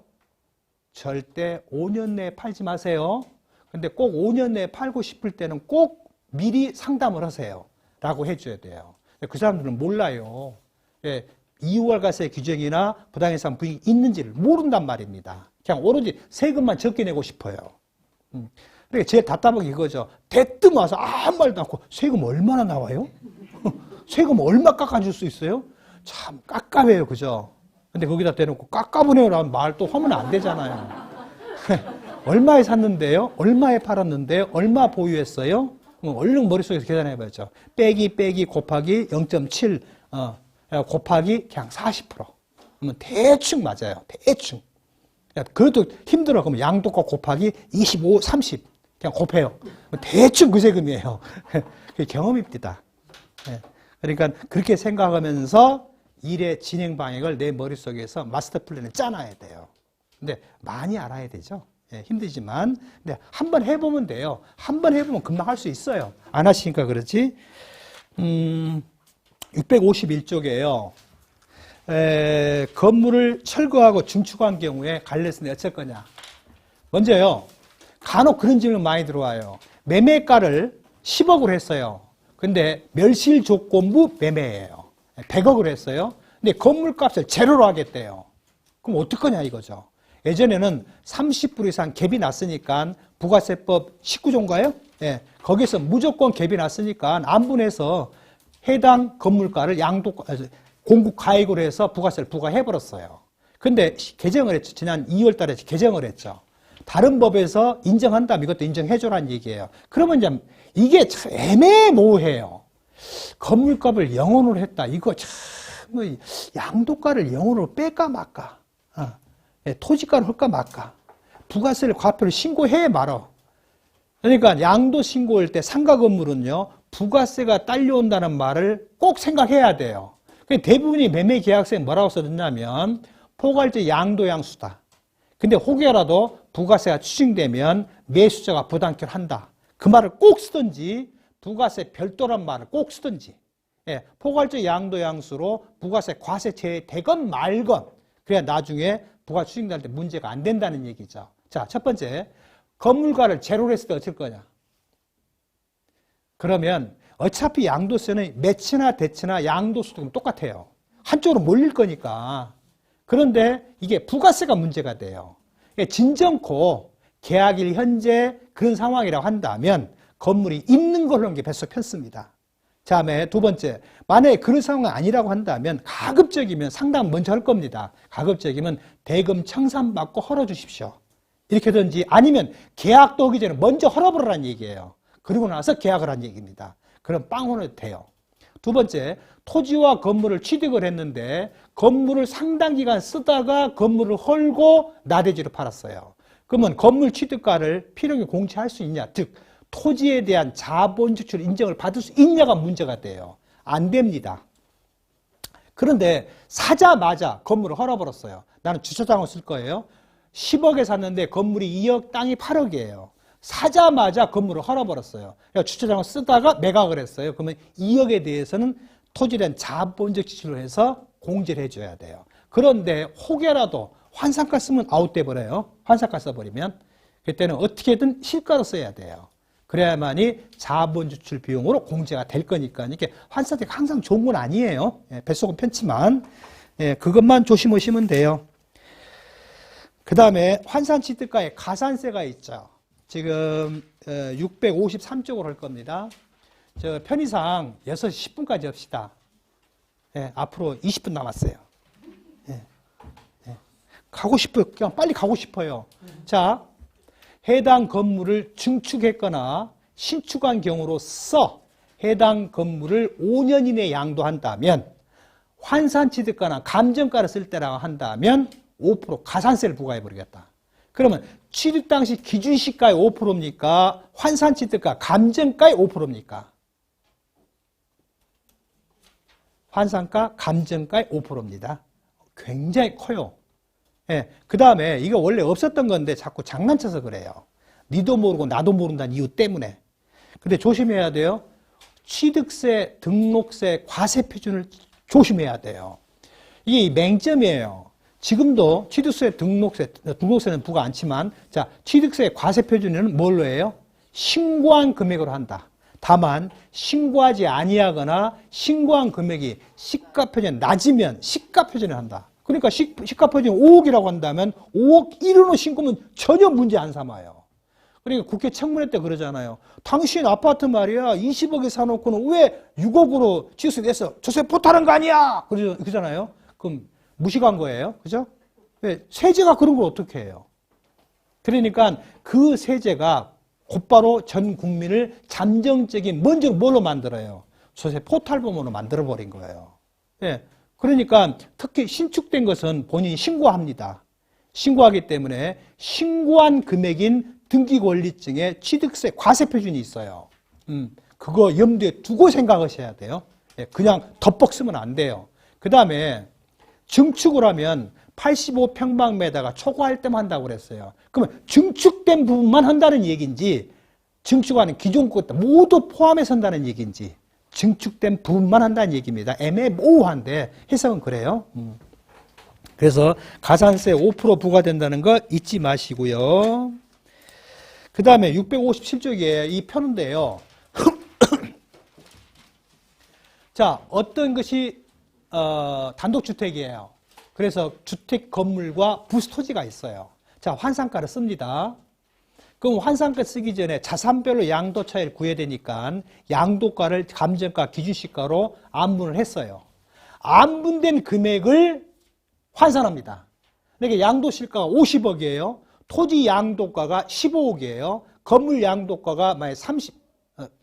절대 5년 내에 팔지 마세요. 근데 꼭 5년 내에 팔고 싶을 때는 꼭 미리 상담을 하세요. 라고 해줘야 돼요. 그 사람들은 몰라요. 예, 이후월가세 규정이나 부당해상 부익이 있는지를 모른단 말입니다. 그냥 오로지 세금만 적게 내고 싶어요. 그러니까 제일 답답한 게 이거죠. 대뜸 와서 아무 말도 않고 세금 얼마나 나와요? 세금 얼마 깎아줄 수 있어요? 참 깝깝해요. 그죠? 근데 거기다 대놓고 깎아보내요라는 말 또 하면 안 되잖아요. 얼마에 샀는데요? 얼마에 팔았는데요? 얼마 보유했어요? 얼른 머릿속에서 계산해봐야죠. 빼기 곱하기 0.7 곱하기 그냥 40%. 그러면 대충 맞아요. 대충. 그래도 힘들어. 그러면 양도가 곱하기 25, 30 그냥 곱해요. 대충 그 세금이에요. 그게 경험입니다. 그러니까 그렇게 생각하면서 일의 진행 방향을 내 머릿속에서 마스터 플랜을 짜놔야 돼요. 근데 많이 알아야 되죠. 힘들지만 근데 한번 해보면 돼요. 한번 해보면 금방 할 수 있어요. 안 하시니까 그렇지. 651쪽에요. 건물을 철거하고 중축한 경우에 관리했으니 어쩔 거냐. 먼저요. 간혹 그런 질문 많이 들어와요. 매매가를 10억으로 했어요. 근데 멸실조건부 매매예요. 100억으로 했어요. 근데 건물값을 제로로 하겠대요. 그럼 어떡하냐 이거죠. 예전에는 30불 이상 갭이 났으니까 부가세법 19조인가요? 예, 거기서 무조건 갭이 났으니까 안분해서 해당 건물가를 공급 가액으로 해서 부가세를 부과해버렸어요. 근데 개정을 했죠. 지난 2월 달에 개정을 했죠. 다른 법에서 인정한다면 이것도 인정해줘라는 얘기예요. 그러면 이제 이게 참 애매모호해요. 건물값을 0원으로 했다. 이거 참 양도가를 0원으로 뺄까 말까. 토지가를 할까 말까. 부가세를 과표를 신고해 말어. 그러니까 양도 신고할 때 상가 건물은요. 부가세가 딸려온다는 말을 꼭 생각해야 돼요. 대부분이 매매 계약서에 뭐라고 써졌냐면 포괄적 양도양수다. 근데 혹여라도 부가세가 추징되면 매수자가 부담켜를 한다. 그 말을 꼭 쓰든지 부가세 별도란 말을 꼭 쓰든지 포괄적 양도양수로 부가세 과세 제외되건 말건 그래야 나중에 부가 추징될 때 문제가 안 된다는 얘기죠. 자, 첫 번째 건물가를 제로로 했을 때 어쩔 거냐? 그러면 어차피 양도세는 매치나 대치나 양도소득은 똑같아요. 한쪽으로 몰릴 거니까. 그런데 이게 부가세가 문제가 돼요. 진정코 계약일 현재 그런 상황이라고 한다면 건물이 있는 걸로 하는 게 배수 편습니다. 다음에 두 번째, 만약에 그런 상황이 아니라고 한다면 가급적이면 상담 먼저 할 겁니다. 가급적이면 대금 청산받고 헐어주십시오. 이렇게든지 아니면 계약도 오기 전에 먼저 헐어버리라는 얘기예요. 그리고 나서 계약을 한 얘기입니다. 그럼 빵원은 돼요. 두 번째, 토지와 건물을 취득을 했는데 건물을 상당 기간 쓰다가 건물을 헐고 나대지로 팔았어요. 그러면 건물 취득가를 필요하게 공제할 수 있냐? 즉 토지에 대한 자본 지출 인정을 받을 수 있냐가 문제가 돼요. 안 됩니다. 그런데 사자마자 건물을 헐어버렸어요. 나는 주차장을 쓸 거예요. 10억에 샀는데 건물이 2억, 땅이 8억이에요. 사자마자 건물을 헐어버렸어요. 그러니까 주차장을 쓰다가 매각을 했어요. 그러면 2억에 대해서는 토지에 대한 자본적 지출을 해서 공제를 해줘야 돼요. 그런데 혹여라도 환산가 쓰면 아웃돼 버려요. 환산가 써버리면. 그때는 어떻게든 시가로 써야 돼요. 그래야만이 자본 지출 비용으로 공제가 될 거니까. 이게 환산세가 항상 좋은 건 아니에요. 뱃속은 편치만. 그것만 조심하시면 돼요. 그 다음에 환산취득가에 가산세가 있죠. 지금 653쪽으로 할 겁니다. 저 편의상 6시 10분까지 합시다. 앞으로 20분 남았어요. 가고 싶어요. 그냥 빨리 가고 싶어요. 자, 해당 건물을 증축했거나 신축한 경우로서 해당 건물을 5년 이내에 양도한다면 환산취득가나 감정가를 쓸 때라고 한다면 5% 가산세를 부과해버리겠다. 그러면 취득 당시 기준시가의 5%입니까? 환산취득가 감정가의 5%입니까? 환산가 감정가의 5%입니다. 굉장히 커요. 그 다음에 이거 원래 없었던 건데 자꾸 장난쳐서 그래요. 니도 모르고 나도 모른다는 이유 때문에. 근데 조심해야 돼요. 취득세, 등록세, 과세 표준을 조심해야 돼요. 이게 맹점이에요. 지금도 취득세, 등록세는 부과 않지만, 자, 취득세, 과세 표준은 뭘로 해요? 신고한 금액으로 한다. 다만, 신고하지 아니하거나 신고한 금액이 시가 표준 낮으면 시가 표준을 한다. 그러니까 시가 표준 5억이라고 한다면 5억 이르로 신고면 전혀 문제 안 삼아요. 그러니까 국회 청문회 때 그러잖아요. 당신 아파트 말이야 20억에 사놓고는 왜 6억으로 취득세 냈어? 조세 포탈한 거 아니야? 그러잖아요. 그럼 무식한 거예요. 그죠? 왜? 세제가 그런 걸 어떻게 해요? 그러니까 그 세제가 곧바로 전 국민을 잠정적인 먼저 뭘로 만들어요? 조세 포탈범으로 만들어버린 거예요. 예. 그러니까 특히 신축된 것은 본인이 신고합니다. 신고하기 때문에 신고한 금액인 등기권리증에 취득세 과세 표준이 있어요. 그거 염두에 두고 생각하셔야 돼요. 예. 그냥 덮벅 쓰면 안 돼요. 그 다음에 증축을 하면 85평방미터가 초과할 때만 한다고 그랬어요. 그러면 증축된 부분만 한다는 얘기인지 증축하는 기존 것 모두 포함해서 한다는 얘기인지 증축된 부분만 한다는 얘기입니다. 애매모호한데 해석은 그래요. 그래서 가산세 5% 부과된다는 거 잊지 마시고요. 그 다음에 657쪽에 이 표인데요. 자, 어떤 것이 단독주택이에요. 그래서 주택 건물과 부수 토지가 있어요. 자, 환산가를 씁니다. 그럼 환산가 쓰기 전에 자산별로 양도 차이를 구해야 되니까 양도가를 감정가 기준시가로 안분을 했어요. 안분된 금액을 환산합니다. 그러니까 양도시가가 50억이에요. 토지 양도가가 15억이에요. 건물 양도가가 만약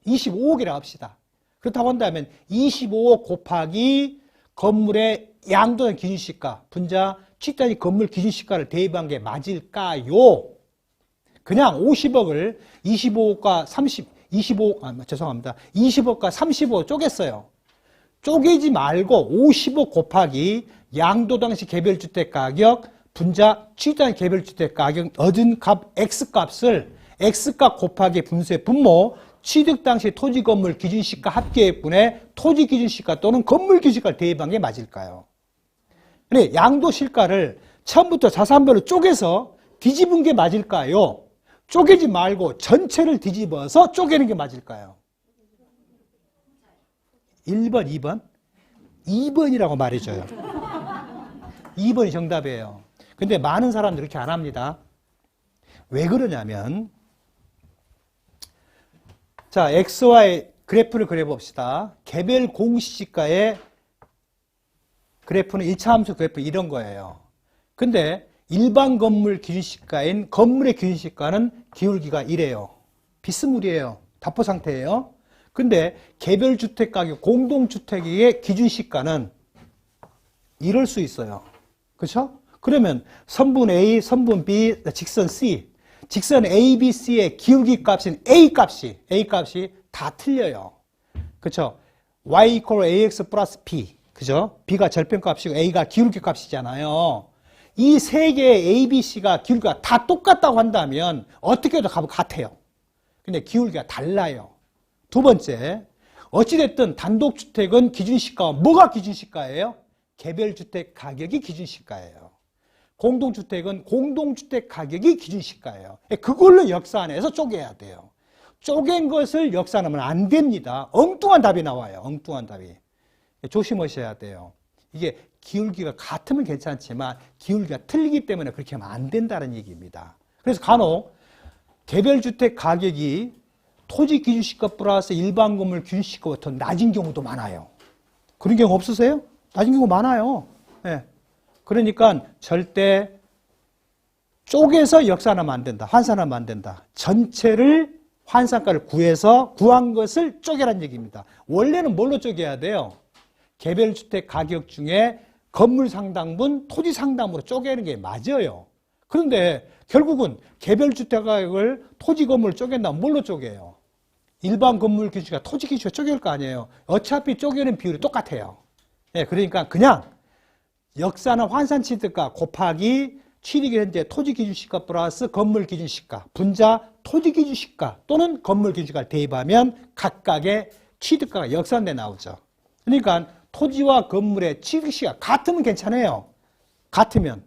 25억이라고 합시다. 그렇다고 한다면 25억 곱하기 건물의 양도된 기준시가, 분자 취득 건물 기준시가를 대입한 게 맞을까요? 그냥 50억을 25억과 20억과 35억 쪼갰어요. 쪼개지 말고 50억 곱하기 양도 당시 개별주택 가격, 분자 취득 개별주택 가격 얻은 값 X값을 X값 곱하기 분수의 분모, 취득 당시 토지 건물 기준시가 합계액분의 토지 기준시가 또는 건물 기준시가를 대입한 게 맞을까요? 근데 양도실가를 처음부터 자산별로 쪼개서 뒤집은 게 맞을까요? 쪼개지 말고 전체를 뒤집어서 쪼개는 게 맞을까요? 1번, 2번? 2번이라고 말해줘요. 2번이 정답이에요. 근데 많은 사람들이 그렇게 안 합니다. 왜 그러냐면, 자, XY 그래프를 그려봅시다. 개별 공시지가의 그래프는 1차 함수 그래프 이런 거예요. 근데 일반 건물 기준시가인 건물의 기준시가는 기울기가 이래요. 비스물이에요. 답보 상태예요. 근데 개별 주택 가격, 공동주택의 기준시가는 이럴 수 있어요. 그렇죠? 그러면 선분 A, 선분 B, 직선 C, 직선 A, B, C의 기울기 값인 A 값이 다 틀려요. 그렇죠? Y equal AX 플러스 B. 그죠? B가 절편값이고 A가 기울기 값이잖아요. 이 세 개의 A, B, C가 기울기가 다 똑같다고 한다면 어떻게 해도 값은 같아요. 근데 기울기가 달라요. 두 번째, 어찌됐든 단독주택은 기준시가와 뭐가 기준시가예요? 개별주택 가격이 기준시가예요. 공동주택은 공동주택 가격이 기준시가예요. 그걸로 역산해서 쪼개야 돼요. 쪼갠 것을 역산하면 안 됩니다. 엉뚱한 답이 나와요. 엉뚱한 답이. 조심하셔야 돼요. 이게 기울기가 같으면 괜찮지만 기울기가 틀리기 때문에 그렇게 하면 안 된다는 얘기입니다. 그래서 간혹 개별주택 가격이 토지 기준시가 플러스 일반 건물 기준시가보다 더 낮은 경우도 많아요. 그런 경우 없으세요? 낮은 경우 많아요. 네. 그러니까 절대 쪼개서 역산하면 안 된다. 환산하면 안 된다. 전체를 환산가를 구해서 구한 것을 쪼개라는 얘기입니다. 원래는 뭘로 쪼개야 돼요? 개별주택 가격 중에 건물 상당분, 토지 상당으로 쪼개는 게 맞아요. 그런데 결국은 개별주택 가격을 토지 건물을 쪼갠다면 뭘로 쪼개요? 일반 건물 기준시가 토지 기준시가 쪼갤 거 아니에요. 어차피 쪼개는 비율이 똑같아요. 예, 그러니까 그냥 역산은 환산 취득가 곱하기 취득이 현재 토지 기준시가 플러스 건물 기준시가 분자 토지 기준시가 또는 건물 기준시가를 대입하면 각각의 취득가가 역산돼 나오죠. 그러니까 토지와 건물의 취득시가 같으면 괜찮아요. 같으면.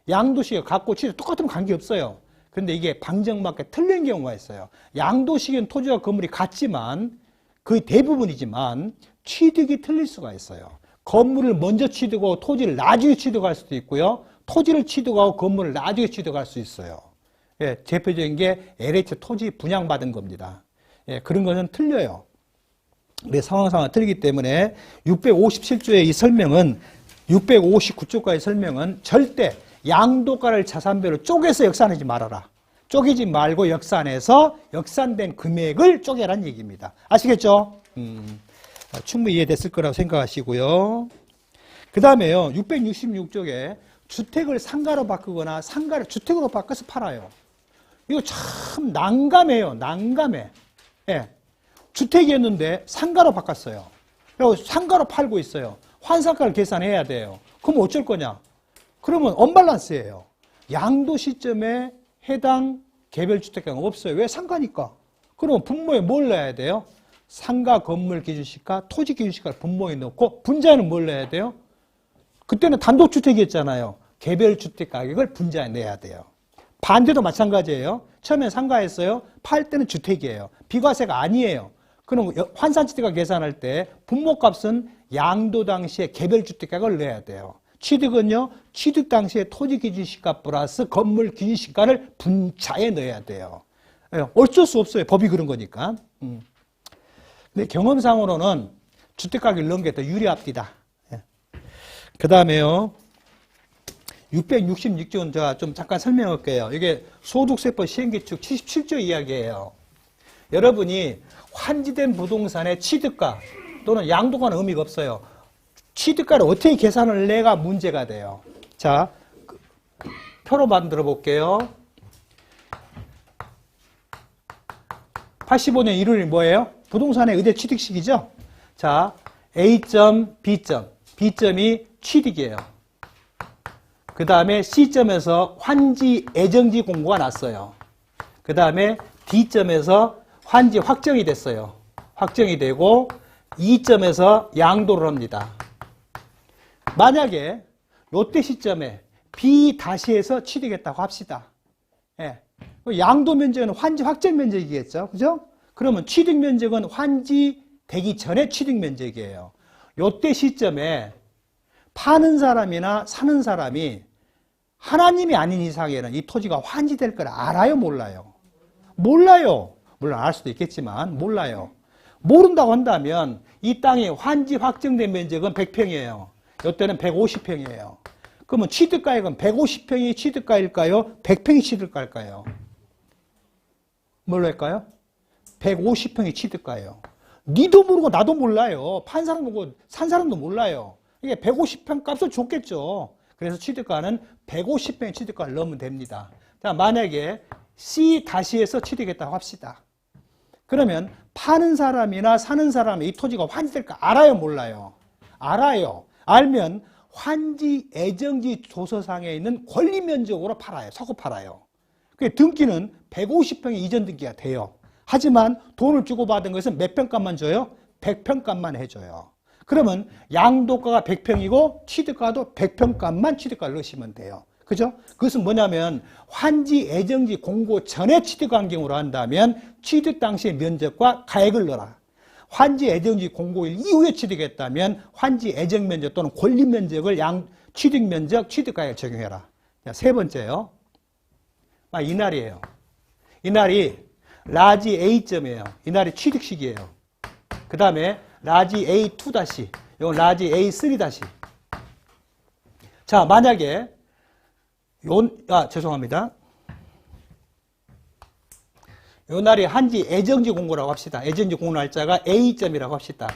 양도시가 같고 취득 똑같으면 관계없어요. 그런데 이게 방정맞게 틀린 경우가 있어요. 양도시기는 토지와 건물이 같지만 거의 대부분이지만 취득이 틀릴 수가 있어요. 건물을 먼저 취득하고 토지를 나중에 취득할 수도 있고요. 토지를 취득하고 건물을 나중에 취득할 수 있어요. 예, 대표적인 게 LH 토지 분양받은 겁니다. 예, 그런 것은 틀려요. 우리 상황 틀리기 때문에 657조의 이 설명은 659조까지 설명은 절대 양도가를 자산별로 쪼개서 역산하지 말아라. 쪼개지 말고 역산해서 역산된 금액을 쪼개라는 얘기입니다. 아시겠죠? 충분히 이해됐을 거라고 생각하시고요. 그 다음에요. 666쪽에 주택을 상가로 바꾸거나 상가를 주택으로 바꿔서 팔아요. 이거 참 난감해요. 난감해. 예. 주택이었는데 상가로 바꿨어요. 그리고 상가로 팔고 있어요. 환산가를 계산해야 돼요. 그럼 어쩔 거냐? 그러면 언밸런스예요. 양도 시점에 해당 개별주택가가 없어요. 왜? 상가니까. 그러면 분모에 뭘 넣어야 돼요? 상가 건물 기준시가, 토지 기준시가를 분모에 넣고 분자는 뭘 넣어야 돼요? 그때는 단독주택이었잖아요. 개별주택 가격을 분자에 내야 돼요. 반대도 마찬가지예요. 처음에 상가였어요. 팔 때는 주택이에요. 비과세가 아니에요. 그럼 환산취득가 계산할 때 분모값은 양도 당시에 개별주택 가격을 내야 돼요. 취득은요. 취득 당시에 토지 기준시가 플러스 건물 기준시가를 분자에 넣어야 돼요. 어쩔 수 없어요. 법이 그런 거니까. 근데 경험상으로는 주택가격을 넣은 게 더 유리합니다. 그 다음에요. 666조는 제가 좀 잠깐 설명할게요. 이게 소득세법 시행규칙 77조 이야기예요. 여러분이 환지된 부동산의 취득가 또는 양도가는 의미가 없어요. 취득가를 어떻게 계산을 내가 문제가 돼요. 자, 표로 만들어 볼게요. 85년 1월이 뭐예요? 부동산의 의대 취득식이죠? 자, A점, B점. B점이 취득이에요. 그 다음에 C점에서 환지 애정지 공고가 났어요. 그 다음에 D점에서 환지 확정이 됐어요. 확정이 되고 E점에서 양도를 합니다. 만약에 이때 시점에 B-에서 취득했다고 합시다. 예. 양도 면적은 환지 확정 면적이겠죠. 그죠? 그러면 취득 면적은 환지 되기 전에 취득 면적이에요. 요때 시점에 파는 사람이나 사는 사람이 하나님이 아닌 이상에는 이 토지가 환지될 걸 알아요, 몰라요? 몰라요. 물론 알 수도 있겠지만 몰라요. 모른다고 한다면 이 땅이 환지 확정된 면적은 100평이에요. 이때는 150평이에요. 그러면 취득가액은 150평이 취득가일까요? 100평이 취득가일까요? 뭘로 할까요? 150평이 취득가예요. 니도 모르고 나도 몰라요. 판 사람도 모르고 산 사람도 몰라요. 이게 150평 값을 줬겠죠. 그래서 취득가는 150평의 취득가를 넣으면 됩니다. 자, 만약에 C-에서 취득했다고 합시다. 그러면 파는 사람이나 사는 사람이 이 토지가 환지될까 알아요, 몰라요? 알아요. 알면 환지 애정지 조서상에 있는 권리 면적으로 팔아요. 사고 팔아요. 그 등기는 150평의 이전 등기가 돼요. 하지만 돈을 주고 받은 것은 몇 평값만 줘요? 100평값만 해줘요. 그러면 양도가가 100평이고 취득가도 100평값만 취득가를 넣으시면 돼요. 그죠? 그것은 뭐냐면 환지 애정지 공고 전에 취득한 경우로 한다면 취득 당시의 면적과 가액을 넣어라. 환지 애정지 공고일 이후에 취득했다면 환지 애정 면적 또는 권리 면적을 취득 면적, 취득가액에 적용해라. 자, 세 번째요. 이날이에요. 이날이 라지 A점이에요. 이날이 취득 시기예요. 그 다음에 라지 A2 다시, 이건 라지 A3 다시. 자, 만약에 죄송합니다. 요 날이 한지 애정지 공고라고 합시다. 애정지 공고 날짜가 A점이라고 합시다.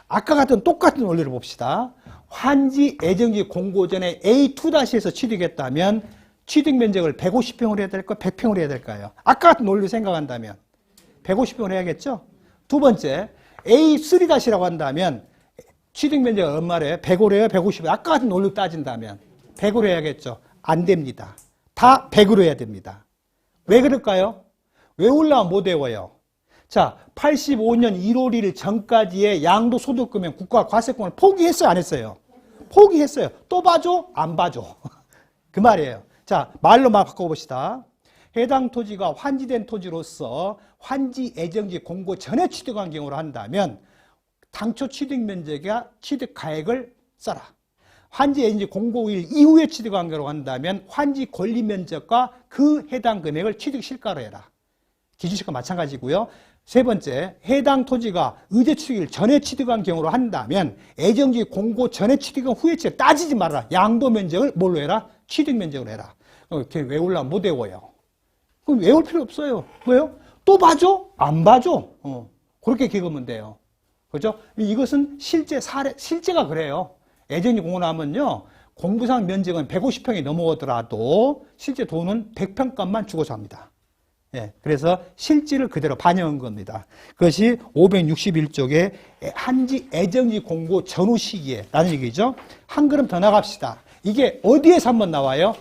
아까 같은 똑같은 원리를 봅시다. 환지 애정지 공고 전에 A2-에서 취득했다면 취득 면적을 150평으로 해야 될까? 100평으로 해야 될까요? 아까 같은 논리를 생각한다면 150평으로 해야겠죠? 두 번째, A3-라고 한다면 취득 면적을 얼마래요? 100으로 해요? 150으로? 아까 같은 논리로 따진다면 100으로 해야겠죠? 안 됩니다. 다 100으로 해야 됩니다. 왜 그럴까요? 외우려면 못 외워요. 자, 85년 1월 1일 전까지의 양도소득금액 국가 과세권을 포기했어요? 안 했어요? 포기했어요. 또 봐줘? 안 봐줘. 그 말이에요. 자, 말로 바꿔봅시다. 해당 토지가 환지된 토지로서 환지 애정지 공고 전에 취득한 경우로 한다면 당초 취득 면적과 취득 가액을 써라. 환지 애정지 공고일 이후에 취득한 경우로 한다면 환지 권리 면적과 그 해당 금액을 취득 실가로 해라. 기준시과 마찬가지고요. 세 번째, 해당 토지가 의제 취득일 전에 취득한 경우로 한다면 애정지 공고 전에 취득한 후에 취득 따지지 말아라. 양도 면적을 뭘로 해라? 취득 면적으로 해라. 이렇게 외우려면 못 외워요. 그럼 외울 필요 없어요. 왜요? 또 봐줘? 안 봐줘. 그렇게 기억하면 돼요. 그죠? 이것은 실제가 그래요. 애정지 공고 나면요. 공부상 면적은 150평이 넘어오더라도 실제 돈은 100평값만 주고 삽니다. 예, 그래서 실질을 그대로 반영한 겁니다. 그것이 561쪽의 한지 애정지 공고 전후 시기에 라는 얘기죠. 한 걸음 더 나갑시다. 이게 어디에서 한번 나와요?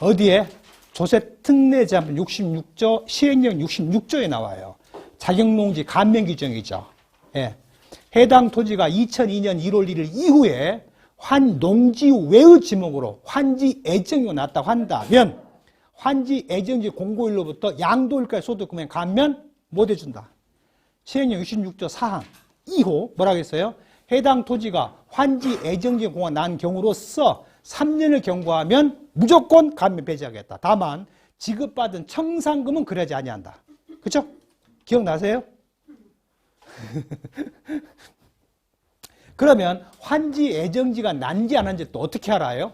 어디에? 조세 특례제한법 66조, 시행령 66조에 나와요. 자격농지 감면 규정이죠. 예. 해당 토지가 2002년 1월 1일 이후에 환농지 외의 지목으로 환지 애정이 났다고 한다면 환지 애정지 공고일로부터 양도일가의 소득금액 감면 못 해준다. 시행령 66조 4항 2호 뭐라고 했어요? 해당 토지가 환지 애정지 공고가 난 경우로서 3년을 경과하면 무조건 감면 배제하겠다. 다만 지급받은 청산금은 그러지 아니한다. 그렇죠? 기억나세요? 그러면 환지 애정지가 난지 안 난지 또 어떻게 알아요?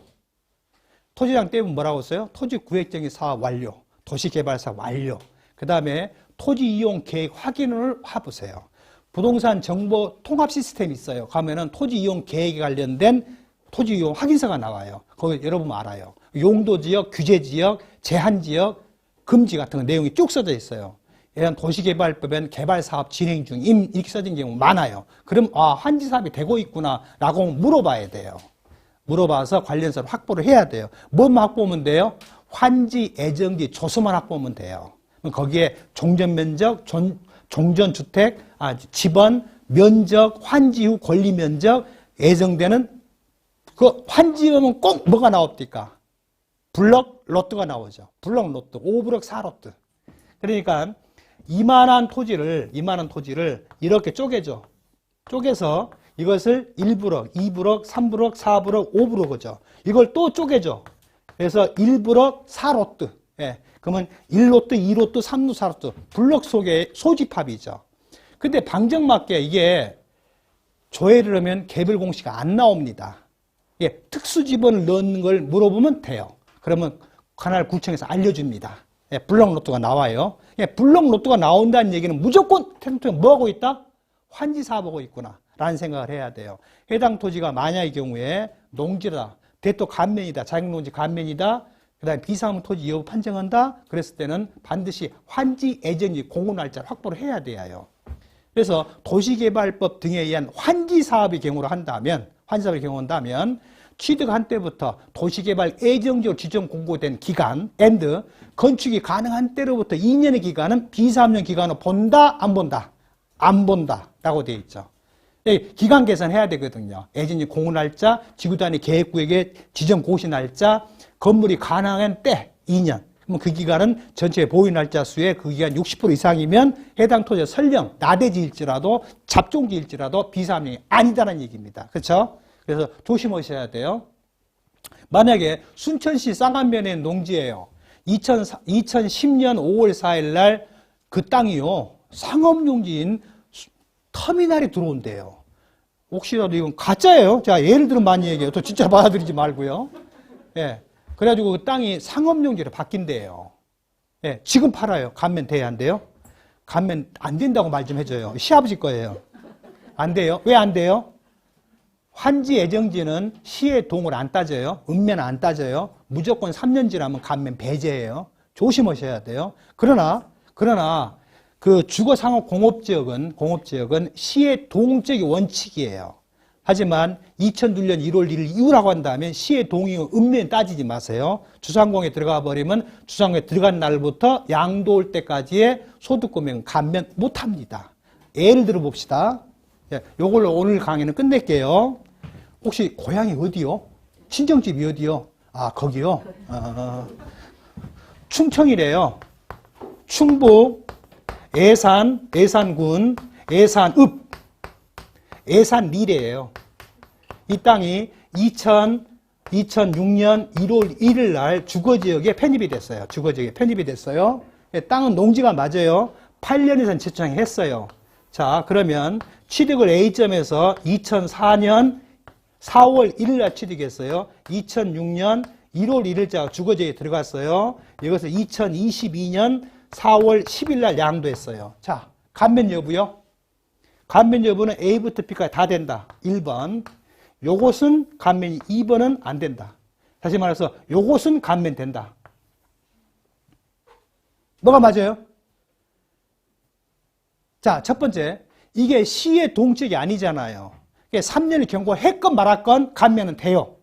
토지장 떼면 뭐라고 써요? 토지 구획정의 사업 완료, 도시개발사 완료. 그 다음에 토지 이용 계획 확인을 해보세요. 부동산 정보 통합 시스템이 있어요. 가면은 토지 이용 계획에 관련된 토지 이용 확인서가 나와요. 거기 여러분 알아요. 용도 지역, 규제 지역, 제한 지역, 금지 같은 거 내용이 쭉 써져 있어요. 이런 도시개발법엔 개발사업 진행 중임 이렇게 써진 경우 많아요. 그럼 환지 사업이 되고 있구나 라고 물어봐야 돼요. 물어봐서 관련서를 확보를 해야 돼요. 뭐만 확보하면 돼요? 환지 애정지 조서만 확보하면 돼요. 거기에 종전면적, 종전주택, 집원, 면적, 환지 후 권리면적, 예정되는 그 환지하면 꼭 뭐가 나옵니까? 블럭 로트가 나오죠. 블럭 로트, 5브럭 4로트. 그러니까 이만한 토지를 이렇게 쪼개죠. 쪼개서 이것을 1브럭, 2브럭, 3브럭, 4브럭, 5브럭이죠. 이걸 또 쪼개죠. 그래서 1브럭 4로트. 예. 그러면 1로트, 2로트, 3로트, 4로트. 블럭 속의 소집합이죠. 근데 방정맞게 이게 조회를 하면 개별 공식이 안 나옵니다. 예. 특수 지번을 넣는 걸 물어보면 돼요. 그러면 관할 구청에서 알려줍니다. 예. 블럭 로트가 나와요. 예. 블럭 로트가 나온다는 얘기는 무조건 태동토지가 뭐하고 있다? 환지 사업하고 있구나 라는 생각을 해야 돼요. 해당 토지가 만약의 경우에 농지다, 대토 간면이다, 자격농지 간면이다, 그 다음에 비사무 토지 여부 판정한다, 그랬을 때는 반드시 환지 예정지 공고 날짜를 확보를 해야 돼요. 그래서 도시개발법 등에 의한 환지 사업의 경우로 한다면, 취득한 때부터 도시개발 예정지로 지정 공고된 기간, 건축이 가능한 때로부터 2년의 기간은 비사업용 기간으로 본다, 안 본다? 안 본다 라고 되어 있죠. 기간 계산해야 되거든요. 예정지 공고 날짜, 지구단위 계획구역의 지정 고시 날짜, 건물이 가능한 때 2년. 그럼 그 기간은 전체 보유 날짜 수의 그 기간 60% 이상이면 해당 토지가 설령 나대지일지라도 잡종지일지라도 비사업용이 아니다라는 얘기입니다. 그렇죠? 그래서 조심하셔야 돼요. 만약에 순천시 쌍안면의 농지예요. 2010년 5월 4일 날 그 땅이요. 상업용지인 터미널이 들어온대요. 혹시라도 이건 가짜예요. 자, 예를 들어 많이 얘기해요. 또 진짜 받아들이지 말고요. 예. 그래가지고 그 땅이 상업용지로 바뀐대요. 예. 지금 팔아요. 감면 돼야 안 돼요? 감면 안 된다고 말 좀 해줘요. 시아버지 거예요. 안 돼요? 왜 안 돼요? 환지 예정지는 시의 동을 안 따져요. 읍면 안 따져요. 무조건 3년 지나면 감면 배제예요. 조심하셔야 돼요. 그러나 그 주거상업 공업지역은 시의 동적이 원칙이에요. 하지만 2002년 1월 1일 이후라고 한다면 시의 동의 읍면 따지지 마세요. 주상공에 들어가 버리면 주상공에 들어간 날부터 양도 올 때까지의 소득금액은 감면 못합니다. 예를 들어 봅시다. 요걸로 오늘 강의는 끝낼게요. 혹시 고향이 어디요? 친정집이 어디요? 아, 거기요? 충청이래요. 충북 예산군 예산읍 예산리래예요. 이 땅이 2006년 1월 1일 날 주거지역에 편입이 됐어요. 땅은 농지가 맞아요. 8년 이상 채청했어요. 자, 그러면 취득을 A점에서 2004년 4월 1일 날 취득했어요. 2006년 1월 1일자 주거지역에 들어갔어요. 이것을 2022년 4월 10일 날 양도했어요. 자, 감면 여부요? 감면 여부는 A부터 B까지 다 된다. 1번. 요것은 감면이 2번은 안 된다. 다시 말해서 요것은 감면 된다. 뭐가 맞아요? 자, 첫 번째. 이게 시의 동적이 아니잖아요. 3년을 경고했건 말았건 감면은 돼요.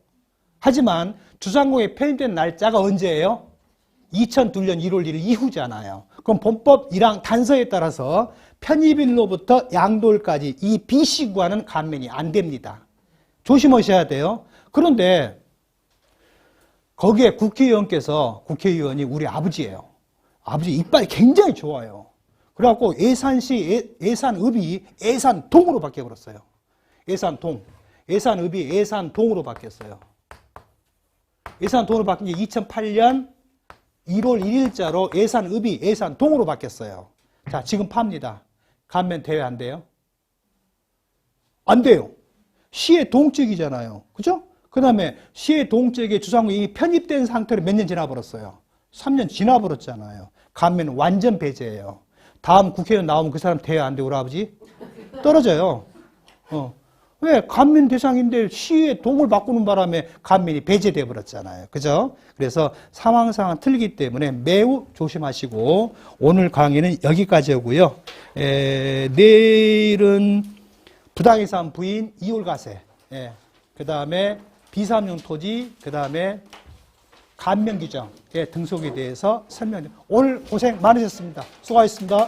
하지만 주상공에 편입된 날짜가 언제예요? 2002년 1월 1일 이후잖아요. 그럼 본법 1항 단서에 따라서 편입일로부터 양도일까지 이 B씨 구간은 감면이 안 됩니다. 조심하셔야 돼요. 그런데 거기에 국회의원이 우리 아버지예요. 아버지 이빨이 굉장히 좋아요. 그래갖고 예산시 예산읍이 예산동으로 바뀌어버렸어요. 예산읍이 예산동으로 바뀌었어요. 예산동으로 바뀐 게 2008년 1월 1일자로 예산읍이 예산동으로 바뀌었어요. 자, 지금 팝니다. 감면 돼요, 안 돼요? 안 돼요. 시의 동적이잖아요. 그죠? 그 다음에 시의 동적에 주상공이 이미 편입된 상태로 몇 년 지나버렸어요. 3년 지나버렸잖아요. 감면 완전 배제예요. 다음 국회의원 나오면 그 사람 돼요, 안 돼요, 우리 아버지? 떨어져요. 왜? 감면 대상인데 시의 동을 바꾸는 바람에 감면이 배제되어 버렸잖아요. 그죠? 그래서 상황상은 틀리기 때문에 매우 조심하시고 오늘 강의는 여기까지고요. 내일은 부당이산 부인 이홀과세, 그 다음에 비사업용 토지, 그 다음에 감면 규정의 등록에 대해서 설명드립니다. 오늘 고생 많으셨습니다. 수고하셨습니다.